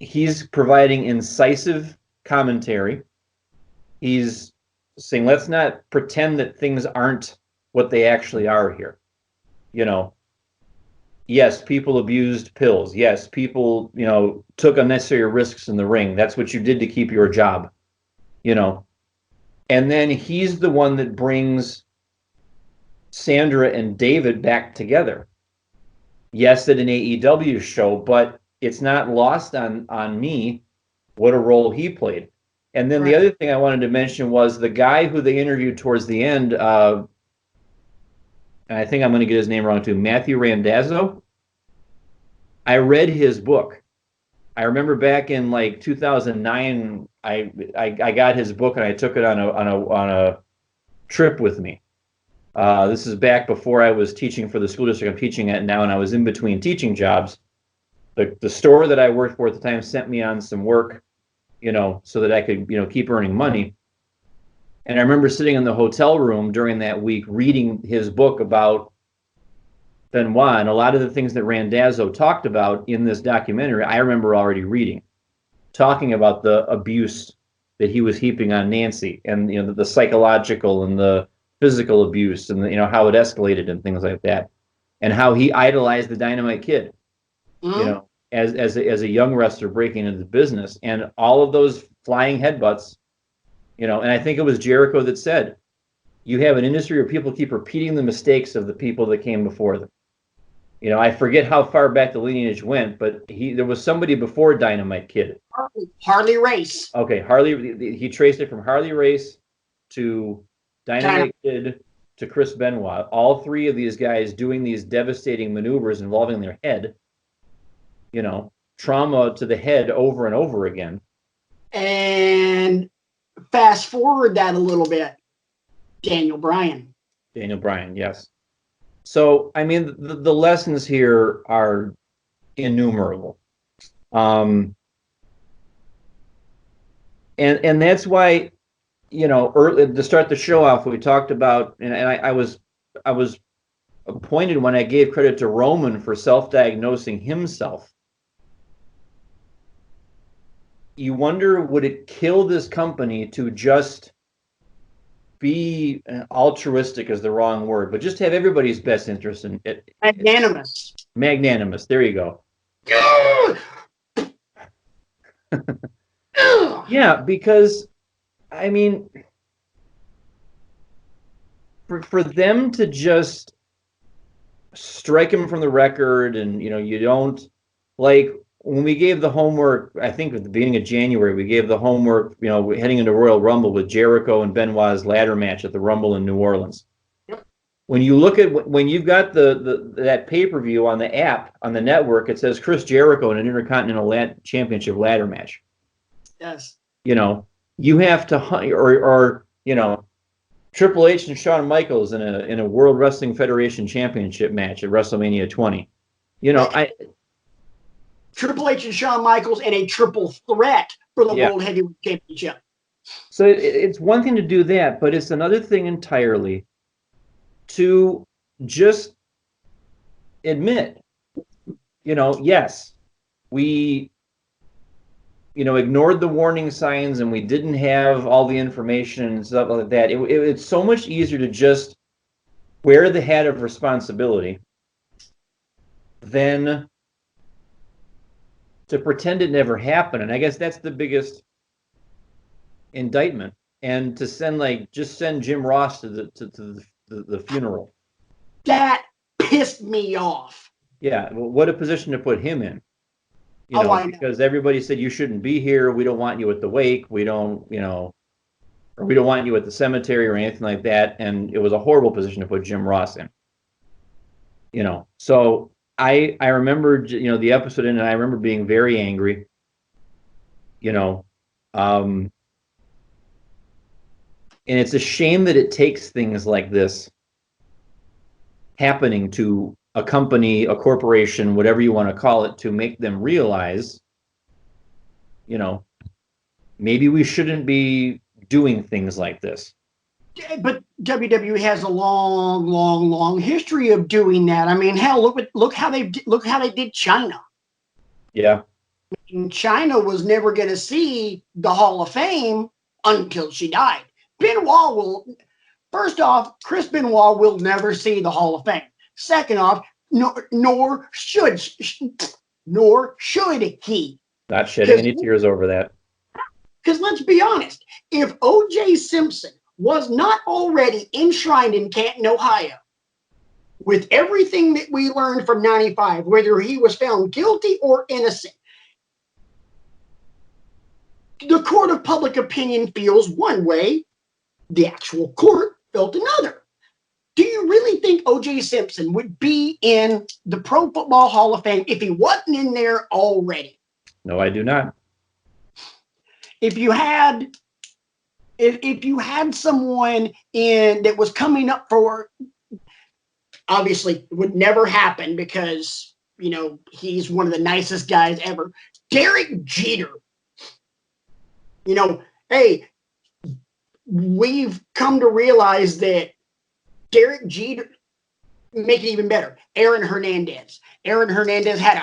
He's providing incisive commentary. He's saying, let's not pretend that things aren't what they actually are here. Yes, people abused pills. Yes, people, took unnecessary risks in the ring. That's what you did to keep your job, And then he's the one that brings Sandra and David back together. Yes, at an AEW show, but it's not lost on me what a role he played. And then the other thing I wanted to mention was the guy who they interviewed towards the end, and I think I'm going to get his name wrong too, Matthew Randazzo. I read his book. I remember back in like 2009, I got his book and I took it on a trip with me. This is back before I was teaching for the school district I'm teaching at now, and I was in between teaching jobs. The store that I worked for at the time sent me on some work, so that I could, keep earning money. And I remember sitting in the hotel room during that week reading his book about Benoit, and a lot of the things that Randazzo talked about in this documentary, I remember already reading, talking about the abuse that he was heaping on Nancy, and the psychological and the physical abuse, and how it escalated and things like that, and how he idolized the Dynamite Kid, as a young wrestler breaking into the business, and all of those flying headbutts. And I think it was Jericho that said, you have an industry where people keep repeating the mistakes of the people that came before them. I forget how far back the lineage went, but there was somebody before Dynamite Kid. Harley Race. Okay, he traced it from Harley Race to Dynamite Kid to Chris Benoit. All three of these guys doing these devastating maneuvers involving their head, trauma to the head over and over again. And fast forward that a little bit, Daniel Bryan, yes. So, I mean, the lessons here are innumerable. And that's why, early, to start the show off, we talked about, and I was appointed when I gave credit to Roman for self-diagnosing himself. You wonder, would it kill this company to just be altruistic is the wrong word, but just have everybody's best interest in it. Magnanimous. There you go. Yeah, because I mean, for them to just strike him from the record, and you don't, like, when we gave the homework, I think at the beginning of January, we gave the homework, heading into Royal Rumble with Jericho and Benoit's ladder match at the Rumble in New Orleans. Yep. When you look at, when you've got that pay-per-view on the app, on the network, it says Chris Jericho in an Intercontinental Championship ladder match. Yes. You have to hunt, or Triple H and Shawn Michaels in a World Wrestling Federation Championship match at WrestleMania 20. Triple H and Shawn Michaels in a triple threat for the World Heavyweight Championship. So it's one thing to do that, but it's another thing entirely to just admit, yes, we, ignored the warning signs and we didn't have all the information and stuff like that. It's so much easier to just wear the hat of responsibility than to pretend it never happened. And I guess that's the biggest indictment. And to send just send Jim Ross to the funeral. That pissed me off. Yeah, well, what a position to put him in. Because everybody said you shouldn't be here. We don't want you at the wake. We don't, or we don't want you at the cemetery or anything like that. And it was a horrible position to put Jim Ross in. So I remember, the episode and I remember being very angry. And it's a shame that it takes things like this happening to a company, a corporation, whatever you want to call it, to make them realize, maybe we shouldn't be doing things like this. But WWE has a long, long, long history of doing that. I mean, hell, look how they did China. Yeah. And China was never going to see the Hall of Fame until she died. First off, Chris Benoit will never see the Hall of Fame. Second off, nor should he. Not shedding any tears over that. Because let's be honest, if O.J. Simpson was not already enshrined in Canton, Ohio, with everything that we learned from 95, whether he was found guilty or innocent, the court of public opinion feels one way, the actual court felt another. Do you really think O.J. Simpson would be in the Pro Football Hall of Fame if he wasn't in there already? No, I do not. If you had someone that was coming up for, obviously it would never happen because, he's one of the nicest guys ever. Derek Jeter. Hey, we've come to realize that Derek Jeter, make it even better, Aaron Hernandez. Aaron Hernandez had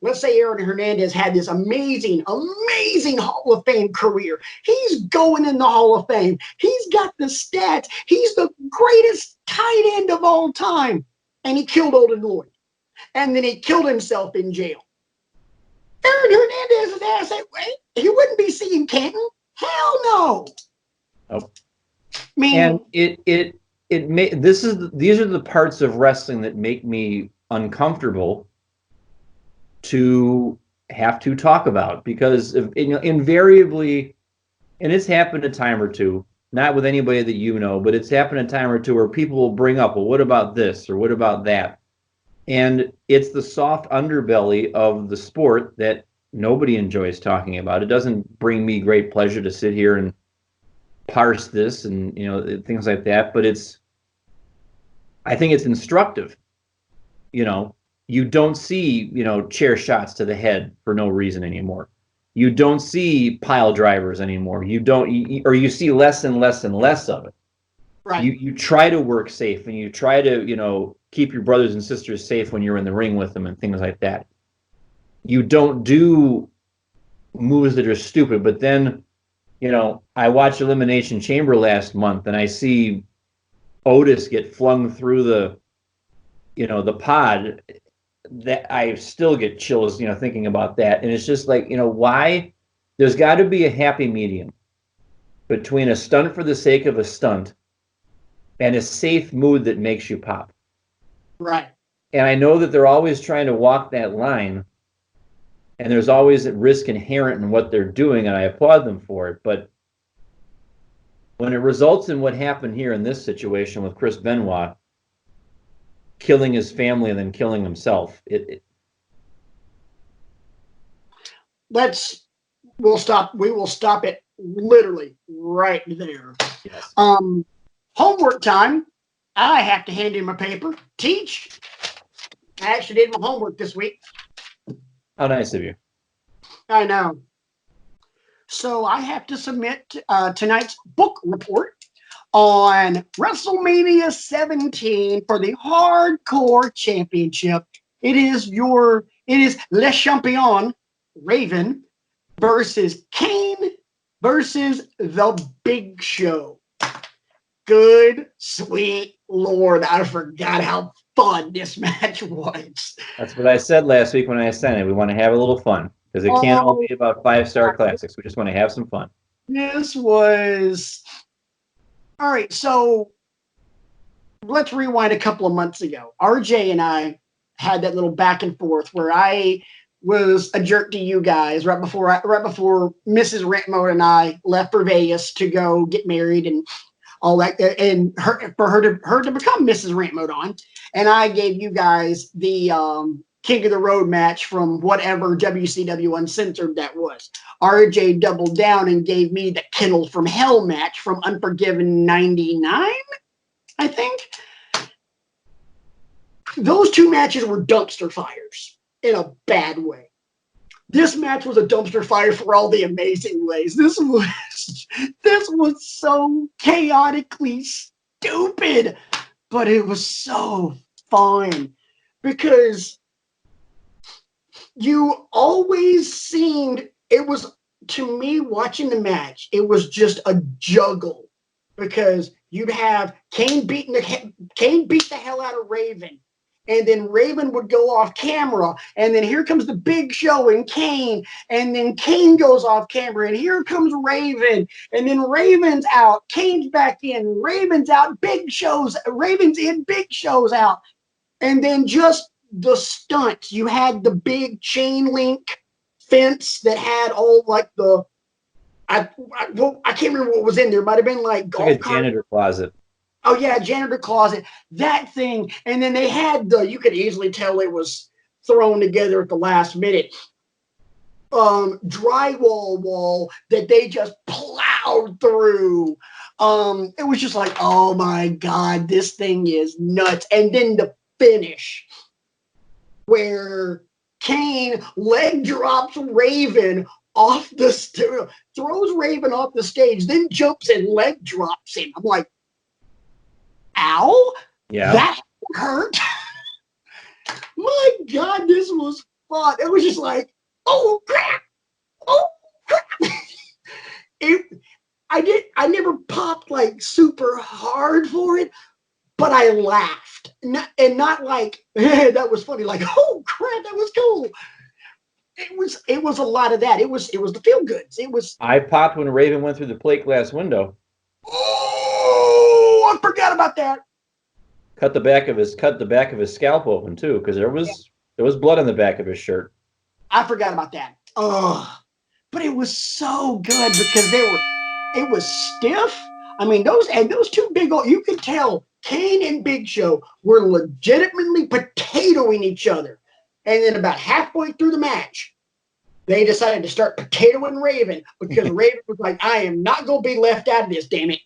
let's say Aaron Hernandez had this amazing, amazing Hall of Fame career. He's going in the Hall of Fame. He's got the stats. He's the greatest tight end of all time. And he killed Olden Lloyd. And then he killed himself in jail. Aaron Hernandez's ass, he wouldn't be seeing Canton. Hell no. Oh. I mean, and these are the parts of wrestling that make me uncomfortable to have to talk about, because invariably, and it's happened a time or two, not with anybody that but it's happened a time or two where people will bring up, well, what about this or what about that? And it's the soft underbelly of the sport that nobody enjoys talking about. It doesn't bring me great pleasure to sit here and parse this and things like that, but I think it's instructive. You don't see chair shots to the head for no reason anymore. You don't see pile drivers anymore. You see less and less and less of it. Right. You try to work safe, and you try to keep your brothers and sisters safe when you're in the ring with them and things like that. You don't do moves that are stupid, but then I watched Elimination Chamber last month, and I see Otis get flung through the pod. That I still get chills, thinking about that. And it's just like, why? There's got to be a happy medium between a stunt for the sake of a stunt and a safe mood that makes you pop. Right. And I know that they're always trying to walk that line, and there's always a risk inherent in what they're doing, and I applaud them for it. But when it results in what happened here in this situation with Chris Benoit, killing his family and then killing himself, we will stop it literally right there. Yes. Homework time. I have to hand in my paper. Teach. I actually did my homework this week. How nice of you. I know. So I have to submit tonight's book report on WrestleMania 17 for the Hardcore Championship. It is Le Champion, Raven, versus Kane versus The Big Show. good, sweet Lord, I forgot how fun this match was. That's what I said last week when I sent it. We want to have a little fun because it can't all Oh, be about 5-star classics. We just want to have some fun. this was all right. So let's rewind a couple of months ago. RJ and I had that little back and forth where I was a jerk to you guys right before Mrs. Rentmo and I left for Vegas to go get married and all that, and for her to become Mrs. Rantmodon. And I gave you guys the King of the Road match from whatever WCW Uncensored that was. RJ doubled down and gave me the Kennel from Hell match from Unforgiven 99, I think. Those two matches were dumpster fires in a bad way. This match was a dumpster fire for all the amazing ways. This was so chaotically stupid, but it was so fun because you always seemed, it was, to me, watching the match, it was just a juggle because you'd have Kane beat the hell out of Raven. And then Raven would go off camera, and then here comes the Big Show and Kane, and then Kane goes off camera, and here comes Raven, and then Raven's out, Kane's back in, Raven's out, Raven's in, Big Show's out, and then just the stunts. You had the big chain link fence that had all like the, I can't remember what was in there. It might have been like golf like a janitor closet. Oh yeah, janitor closet, that thing. And then they had you could easily tell it was thrown together at the last minute. Drywall wall that they just plowed through. It was just like, oh my God, this thing is nuts. And then the finish where Kane leg drops Raven off the throws Raven off the stage, then jumps and leg drops him. I'm like, ow, yeah, that hurt. My God, this was fun. It was just like, oh crap, oh crap. I never popped like super hard for it, but I laughed, not like that was funny, like, oh crap, that was cool. It was a lot of that. It was the feel goods. It was. I popped when Raven went through the plate glass window. Oh, I forgot about that. Cut the back of his scalp open too, because there was blood on the back of his shirt. I forgot about that. But it was so good because it was stiff. I mean, those two big old, you could tell Kane and Big Show were legitimately potatoing each other. And then about halfway through the match, they decided to start potatoing Raven because Raven was like, I am not going to be left out of this, damn it.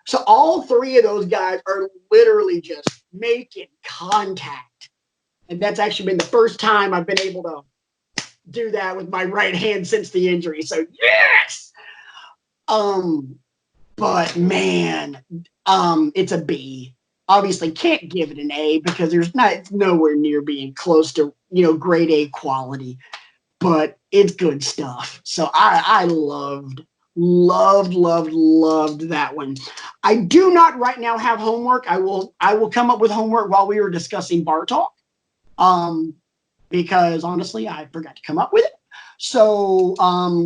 So all three of those guys are literally just making contact. And that's actually been the first time I've been able to do that with my right hand since the injury. So yes! But man, it's a B. Obviously can't give it an A because it's nowhere near being close to, grade A quality, but it's good stuff. So I loved that one. I do not right now have homework. I will come up with homework while we were discussing Bar Talk. Because honestly, I forgot to come up with it. So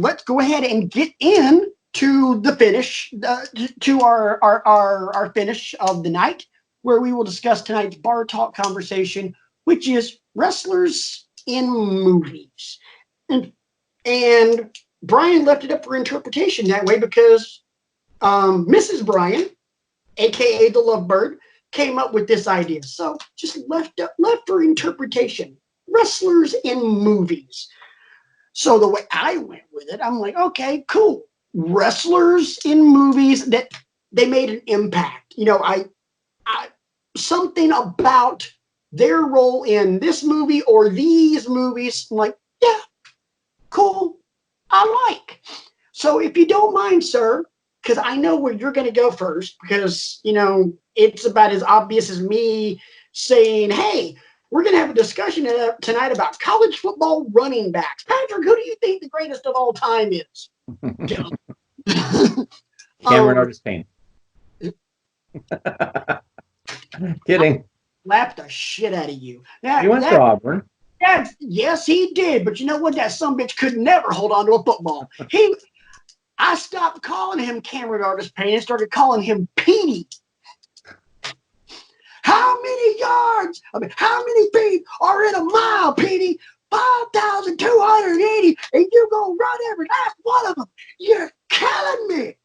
let's go ahead and get in to the finish, to our finish of the night, where we will discuss tonight's Bar Talk conversation, which is wrestlers in movies. And Brian left it up for interpretation that way because Mrs. Brian, aka the Lovebird, came up with this idea. So just left for interpretation. Wrestlers in movies. So the way I went with it, I'm like, okay, cool. Wrestlers in movies that they made an impact. I something about their role in this movie or these movies, I'm like, yeah, cool. I like. So if you don't mind, sir, because I know where you're going to go first, because, it's about as obvious as me saying, hey, we're going to have a discussion tonight about college football running backs. Patrick, who do you think the greatest of all time is? Cameron Otis Payne. Kidding. Slapped the shit out of you. He went to Auburn. Yes, he did. But you know what? That sumbitch could never hold on to a football. I stopped calling him Cameron Artist Payne and started calling him Petey. How many yards? How many feet are in a mile, Petey? 5,280, and you gonna run every last one of them. You're killing me.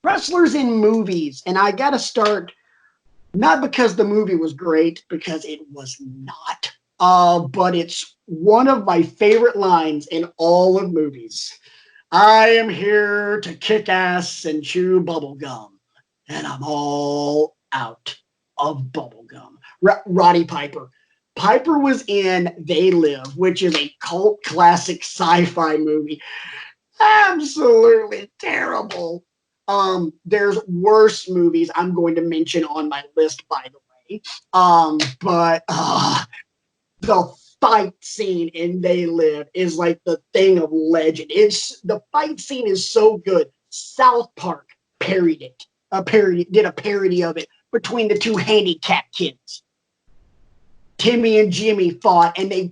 Wrestlers in movies, and I gotta start not because the movie was great, because it was not. But it's one of my favorite lines in all of movies. I am here to kick ass and chew bubble gum, and I'm all out of bubble gum. Roddy Piper. Piper was in They Live, which is a cult classic sci-fi movie. Absolutely terrible. There's worse movies I'm going to mention on my list, by the way. But the fight scene in They Live is like the thing of legend. The fight scene is so good. South Park parodied it. Did a parody of it between the two handicapped kids. Timmy and Jimmy fought, and they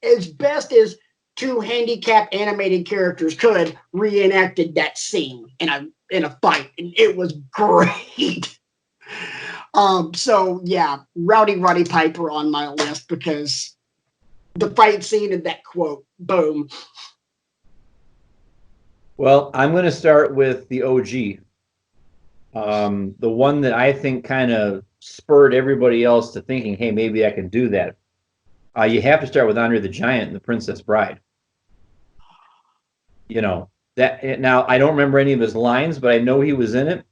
as best as two handicapped animated characters could, reenacted that scene in a fight, and it was great. So yeah, Roddy Piper on my list because the fight scene and that quote, boom. Well, I'm going to start with the OG. The one that I think kind of spurred everybody else to thinking, hey, maybe I can do that. You have to start with Andre the Giant and the Princess Bride. You know, that now I don't remember any of his lines, but I know he was in it.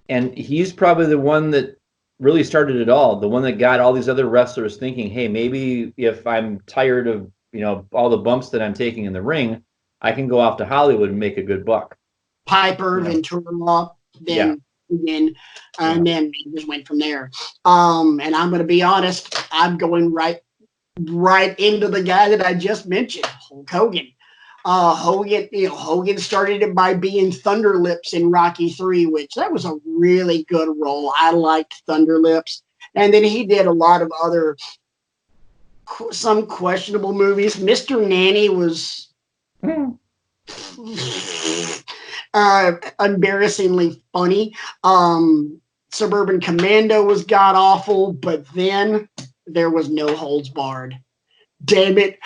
And he's probably the one that really started it all, the one that got all these other wrestlers thinking, hey, maybe if I'm tired of, all the bumps that I'm taking in the ring, I can go off to Hollywood and make a good buck. Piper, Ventura, then again, and then just went from there. And I'm going to be honest, I'm going right into the guy that I just mentioned, Hulk Hogan. Hogan started it by being Thunder Lips in Rocky III, which that was a really good role. I liked Thunder Lips. And then he did a lot of other, some questionable movies. Mr. Nanny was embarrassingly funny. Suburban Commando was god awful, but then there was No Holds Barred. Damn it.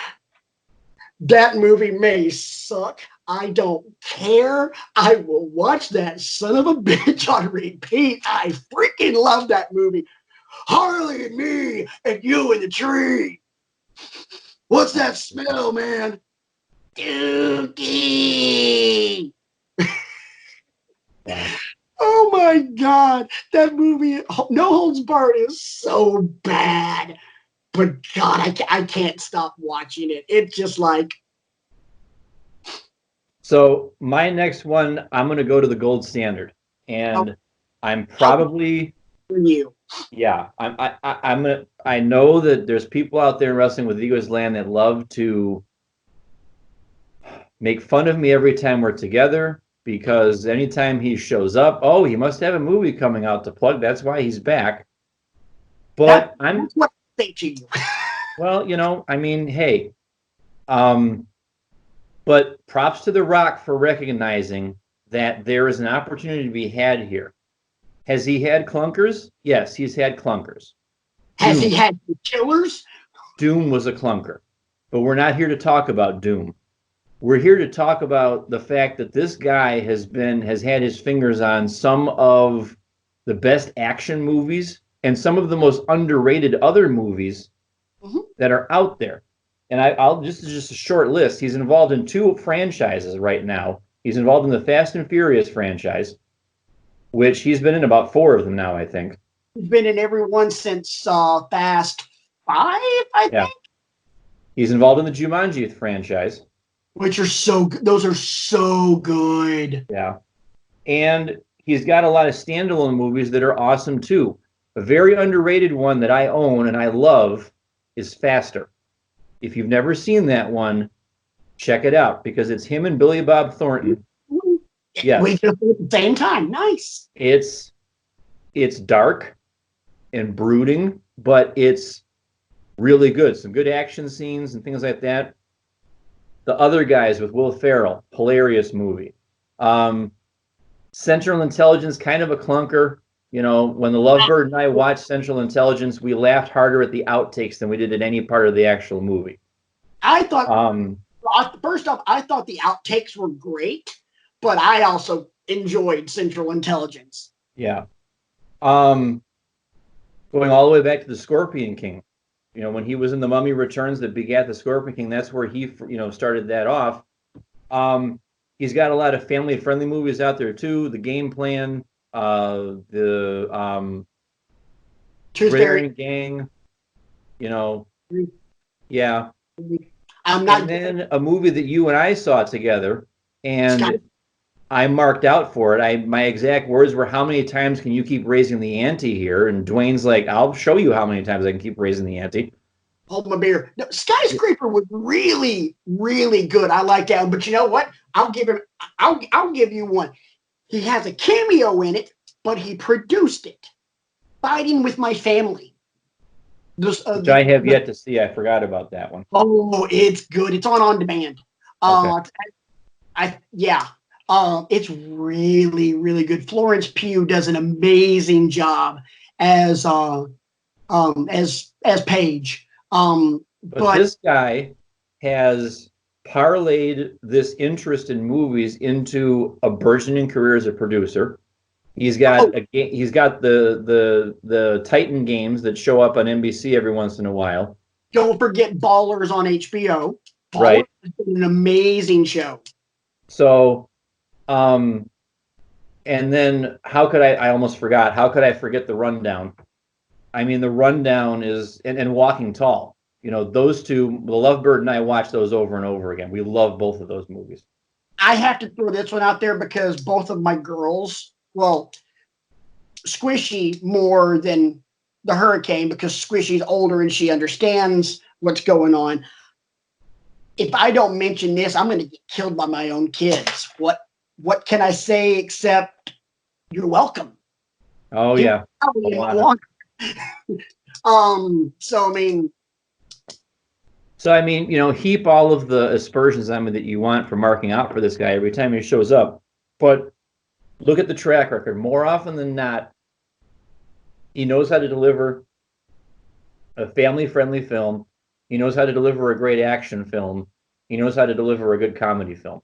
That movie may suck. I don't care. I will watch that son of a bitch on repeat. I freaking love that movie. Harley and me and you in the tree. What's that smell, man? Dookie. Oh my God. That movie, No Holds Barred, is so bad. But God, I can't stop watching it. It's just like. So my next one, I'm going to go to the gold standard, and I'm probably you. Yeah, I know that there's people out there in wrestling with Ego's Land that love to make fun of me every time we're together because anytime he shows up, oh, he must have a movie coming out to plug. That's why he's back. But that's what I say to you. Well, hey, but props to The Rock for recognizing that there is an opportunity to be had here. Has he had clunkers? Yes, he's had clunkers. Has he had killers? Doom was a clunker. But we're not here to talk about Doom. We're here to talk about the fact that this guy has had his fingers on some of the best action movies and some of the most underrated other movies that are out there. And I'll just a short list. He's involved in 2 franchises right now. He's involved in the Fast and Furious franchise, which he's been in about 4 of them now, I think. He's been in every one since Fast 5, I think. He's involved in the Jumanji franchise. Which are those are so good. Yeah. And he's got a lot of standalone movies that are awesome too. A very underrated one that I own and I love is Faster. If you've never seen that one, check it out because it's him and Billy Bob Thornton. Yes. We just at the same time. Nice. It's dark and brooding, but it's really good. Some good action scenes and things like that. The Other Guys with Will Ferrell, hilarious movie. Central Intelligence, kind of a clunker. You know, when the Lovebird and I watched Central Intelligence, we laughed harder at the outtakes than we did at any part of the actual movie. I thought, Um, first off, I thought the outtakes were great, but I also enjoyed Central Intelligence. yeah. Going all the way back to the Scorpion King. You know, when he was in The Mummy Returns that begat the Scorpion King, that's where he, started that off. He's got a lot of family-friendly movies out there too. The Game Plan, the Tooth Fairy. Raring Gang, you know, yeah. I'm not. And then a movie that you and I saw together, and Scott, I marked out for it. My exact words were, "How many times can you keep raising the ante here?" And Dwayne's like, "I'll show you how many times I can keep raising the ante." hold my beer. No, Skyscraper was really, really good. I like that. But you know what? I'll give you one. He has a cameo in it, but he produced it. Fighting with My Family. Which I have yet to see. I forgot about that one. Oh, it's good. It's on demand. Okay. Yeah. It's really, really good. Florence Pugh does an amazing job as Paige. But this guy has parlayed this interest in movies into a burgeoning career as a producer. He's got he's got the Titan games that show up on NBC every once in a while. Don't forget Ballers on HBO. Ballers right. is an amazing show. So, and then how could I almost forgot. How could I forget The Rundown? I mean, The Rundown is, and Walking Tall. You know, those two, the Lovebird and I watch those over and over again. We love both of those movies. I have to throw this one out there because both of my girls, well, Squishy more than the Hurricane because Squishy's older and she understands what's going on. If I don't mention this, I'm going to get killed by my own kids. What can I say except you're welcome? Oh, yeah. So, I mean. So, I mean, you know, heap all of the aspersions on me that you want for marking out for this guy every time he shows up. But look at the track record. More often than not, he knows how to deliver a family-friendly film. He knows how to deliver a great action film. He knows how to deliver a good comedy film.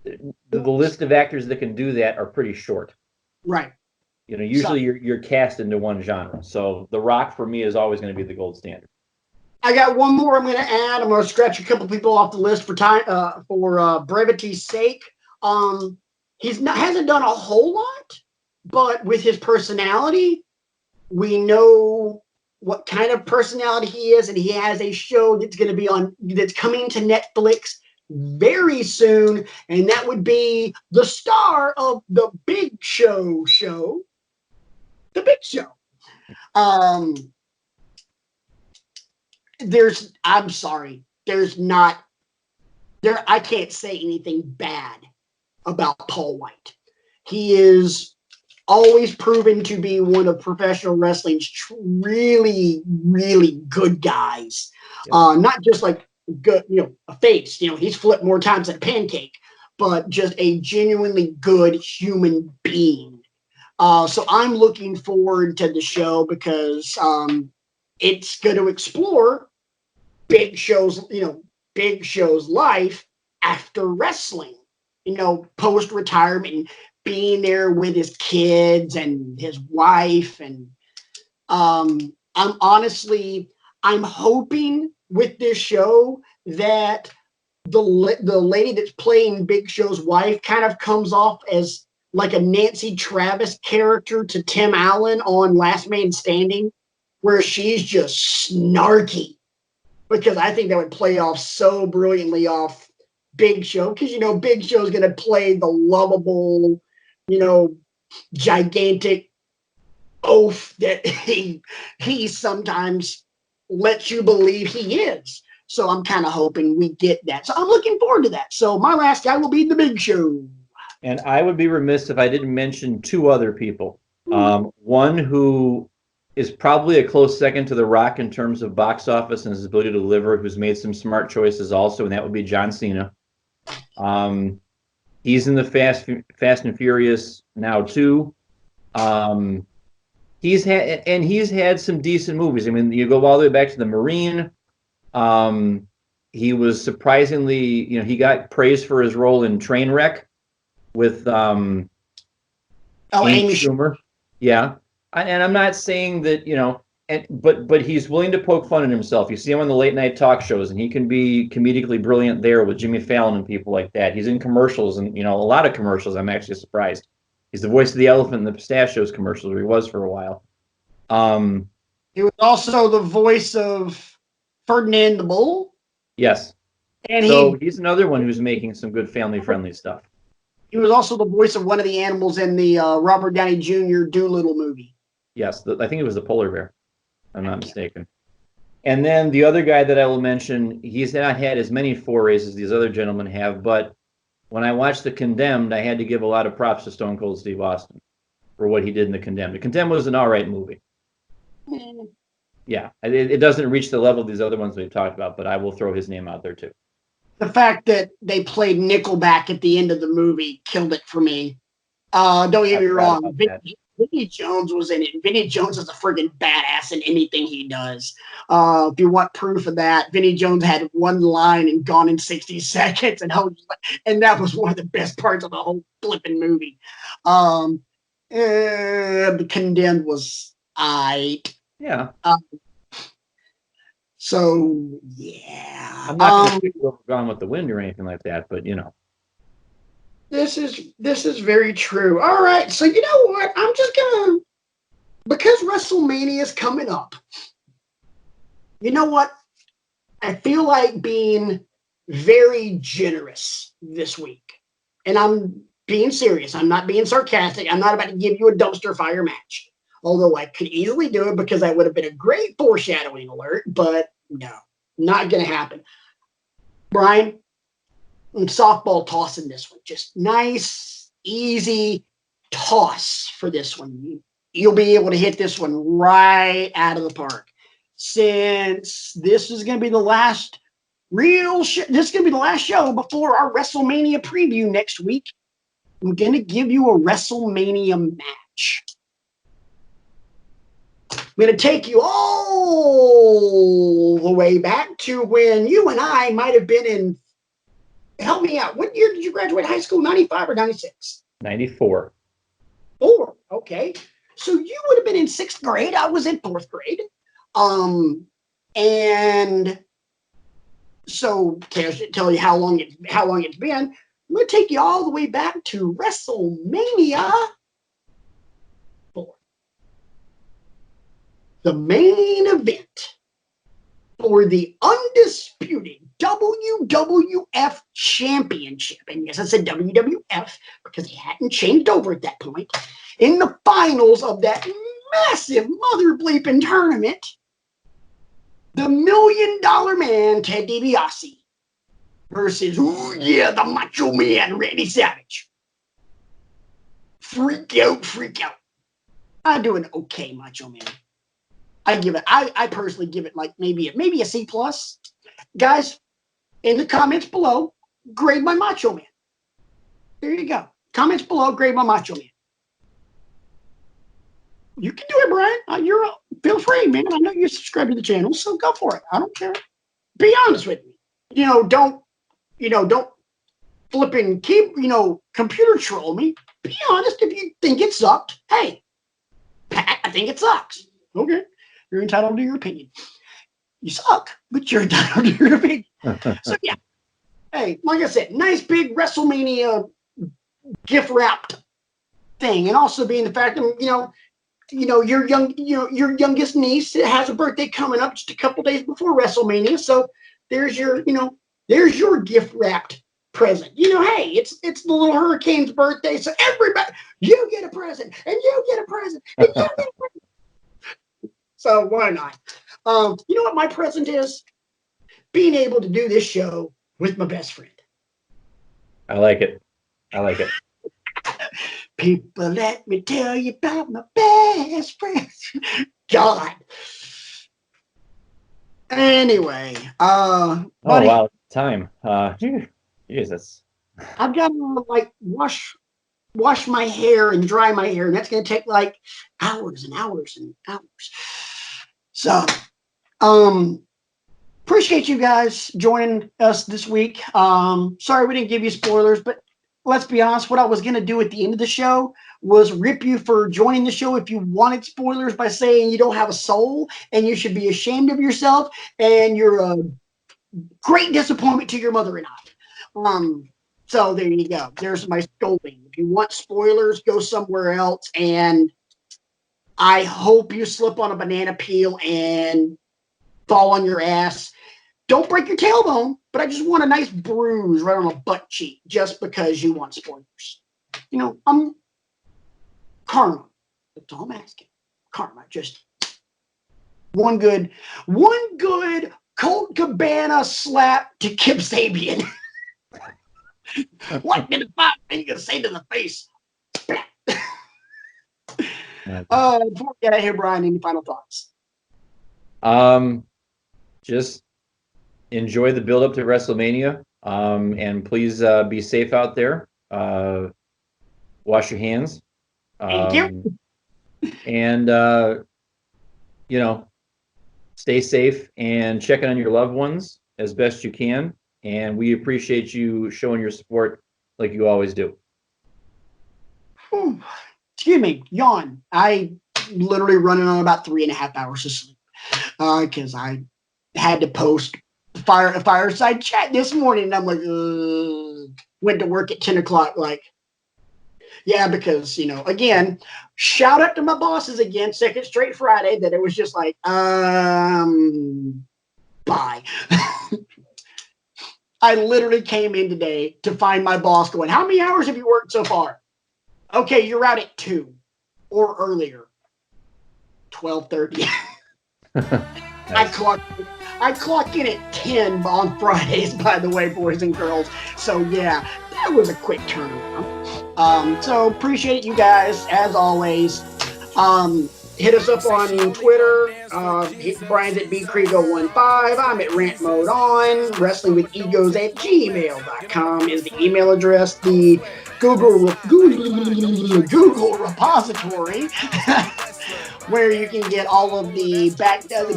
The list of actors that can do that are pretty short. Right. You know, usually you're cast into one genre. So The Rock for me is always going to be the gold standard. I got one more I'm going to add. I'm going to scratch a couple people off the list for time for brevity's sake. Hasn't done a whole lot, but with his personality, we know what kind of personality he is, and he has a show that's going to be that's coming to Netflix very soon, and that would be the star of the Big Show, The Big Show. I'm sorry, I can't say anything bad about Paul White. He is always proven to be one of professional wrestling's really, really good guys. Yeah. Not just like good, a face. He's flipped more times than a pancake, but just a genuinely good human being. So I'm looking forward to the show because it's going to explore Big Show's life after wrestling, post retirement, being there with his kids and his wife. And I'm hoping with this show that the lady that's playing Big Show's wife kind of comes off as like a Nancy Travis character to Tim Allen on Last Man Standing, where she's just snarky, because I think that would play off so brilliantly off Big Show, because, Big Show is going to play the lovable, gigantic oaf that he sometimes lets you believe he is. So I'm kind of hoping we get that. So I'm looking forward to that. So my last guy will be the Big Show. And I would be remiss if I didn't mention two other people. One who is probably a close second to The Rock in terms of box office and his ability to deliver, who's made some smart choices also, and that would be John Cena. He's in the Fast and Furious now too. He's had some decent movies. I mean, you go all the way back to The Marine. He was surprisingly, he got praised for his role in Trainwreck with Amy Schumer. Yeah. And I'm not saying that, but he's willing to poke fun at himself. You see him on the late night talk shows, and he can be comedically brilliant there with Jimmy Fallon and people like that. He's in commercials, and a lot of commercials. I'm actually surprised. He's the voice of the elephant in the pistachios commercials, where he was for a while. He was also the voice of Ferdinand the Bull. Yes. And he's another one who's making some good family-friendly stuff. He was also the voice of one of the animals in the Robert Downey Jr. Doolittle movie. Yes, I think it was the polar bear, if I'm not mistaken. And then the other guy that I will mention, he's not had as many forays as these other gentlemen have, but when I watched The Condemned, I had to give a lot of props to Stone Cold Steve Austin for what he did in The Condemned. The Condemned was an all right movie. Yeah, it doesn't reach the level of these other ones we've talked about, but I will throw his name out there too. The fact that they played Nickelback at the end of the movie killed it for me. Don't get me wrong. Vinny Jones was in it. Vinny Jones is a friggin' badass in anything he does. If you want proof of that, Vinny Jones had one line in Gone in 60 Seconds, and that was one of the best parts of the whole flipping movie. The Condemned was Yeah. So yeah. I'm not going to go Gone with the Wind or anything like that, but This is very true. All right, so you know what? I'm just gonna, because WrestleMania is coming up. You know what? I feel like being very generous this week, and I'm being serious. I'm not being sarcastic. I'm not about to give you a dumpster fire match. Although I could easily do it because that would have been a great foreshadowing alert, but no, not going to happen. Brian, I'm softball tossing this one. Just nice, easy toss for this one. You'll be able to hit this one right out of the park. Since this is going to be the last this is going to be the last show before our WrestleMania preview next week, I'm going to give you a WrestleMania match. I'm going to take you all the way back to when you and I might have been in, help me out, what year did you graduate high school, 95 or 96? 94. 4, okay. So you would have been in 6th grade. I was in 4th grade. And so to tell you how long it's been, I'm going to take you all the way back to WrestleMania 4. The main event for the undisputed WWF Championship. And yes, I said WWF because it hadn't changed over at that point. In the finals of that massive mother bleeping tournament, the $1 Million Man, Ted DiBiase, versus, the Macho Man, Randy Savage. Freak out. I do an okay Macho Man. I personally give it like maybe a C+. Guys, in the comments below, grade my Macho Man. There you go. Comments below, grade my Macho Man. You can do it, Brian. Feel free, man. I know you're subscribed to the channel, so go for it. I don't care. Be honest with me. Don't flipping keep, computer troll me. Be honest. If you think it sucked, hey, Pat, I think it sucks. Okay. You're entitled to your opinion. You suck, but you're entitled to your opinion. So yeah. Hey, like I said, nice big WrestleMania gift wrapped thing. And also being the fact that, your youngest niece has a birthday coming up just a couple days before WrestleMania. So there's your gift wrapped present. Hey, it's the little Hurricane's birthday. So everybody, you get a present, and you get a present, and you get a present. So why not? You know what my present is? Being able to do this show with my best friend. I like it. People, let me tell you about my best friend. God. Anyway, Oh buddy, wow, time. Jesus. I've got to like wash my hair and dry my hair, and that's going to take like hours and hours and hours. So, appreciate you guys joining us this week. Sorry we didn't give you spoilers, but let's be honest, what I was going to do at the end of the show was rip you for joining the show if you wanted spoilers by saying you don't have a soul and you should be ashamed of yourself and you're a great disappointment to your mother and I. So there you go. There's my scolding. If you want spoilers, go somewhere else. And I hope you slip on a banana peel and fall on your ass. Don't break your tailbone, but I just want a nice bruise right on a butt cheek just because you want spoilers. You know, I'm karma. That's all I'm asking. Karma. Just one good Colt Cabana slap to Kip Sabian. What did the five fingers say to the face? Before we get out of here, Brian, any final thoughts? Just enjoy the build up to WrestleMania. And please be safe out there. Wash your hands. Thank you. And you know, stay safe and check in on your loved ones as best you can. And we appreciate you showing your support like you always do. Excuse me, yawn. I literally running on about 3.5 hours of sleep because I had to post a fireside chat this morning, and I'm like, went to work at 10 o'clock. Like, yeah, because again, shout out to my bosses again. Second straight Friday that it was just like, bye. I literally came in today to find my boss going, how many hours have you worked so far? Okay, you're out at 2 or earlier. 12:30. Nice. I clock in at 10 on Fridays, by the way, boys and girls. So yeah, that was a quick turnaround. So appreciate you guys as always. Hit us up on Twitter. Brian's at bcrego15. I'm at Rant Mode On. WrestlingWithEgos@gmail.com is the email address. The Google repository where you can get all of the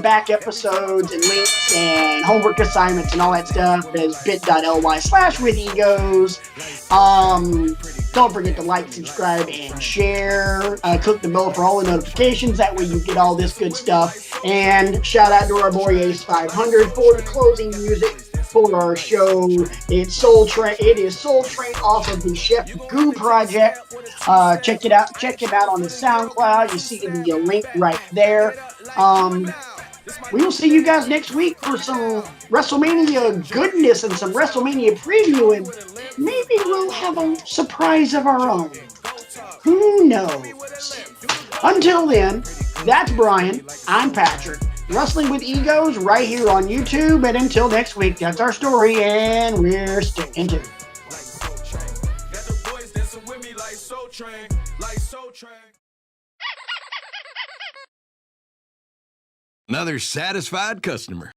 back episodes and links and homework assignments and all that stuff is bit.ly/withegos. Don't forget to like, subscribe, and share. Click the bell for all the notifications. That way you get all this good stuff. And shout out to our boy Ace 500 for the closing music for our show. It is Soul Train off of the Chef Goo project. Check it out. Check him out on the Soundcloud. You see the link right there. We will see you guys next week for some WrestleMania goodness and some WrestleMania preview, and maybe we'll have a surprise of our own. Who knows? Until then, that's Brian. I'm Patrick. Wrestling with Egos right here on YouTube. And until next week, that's our story, and we're sticking to it. Another satisfied customer.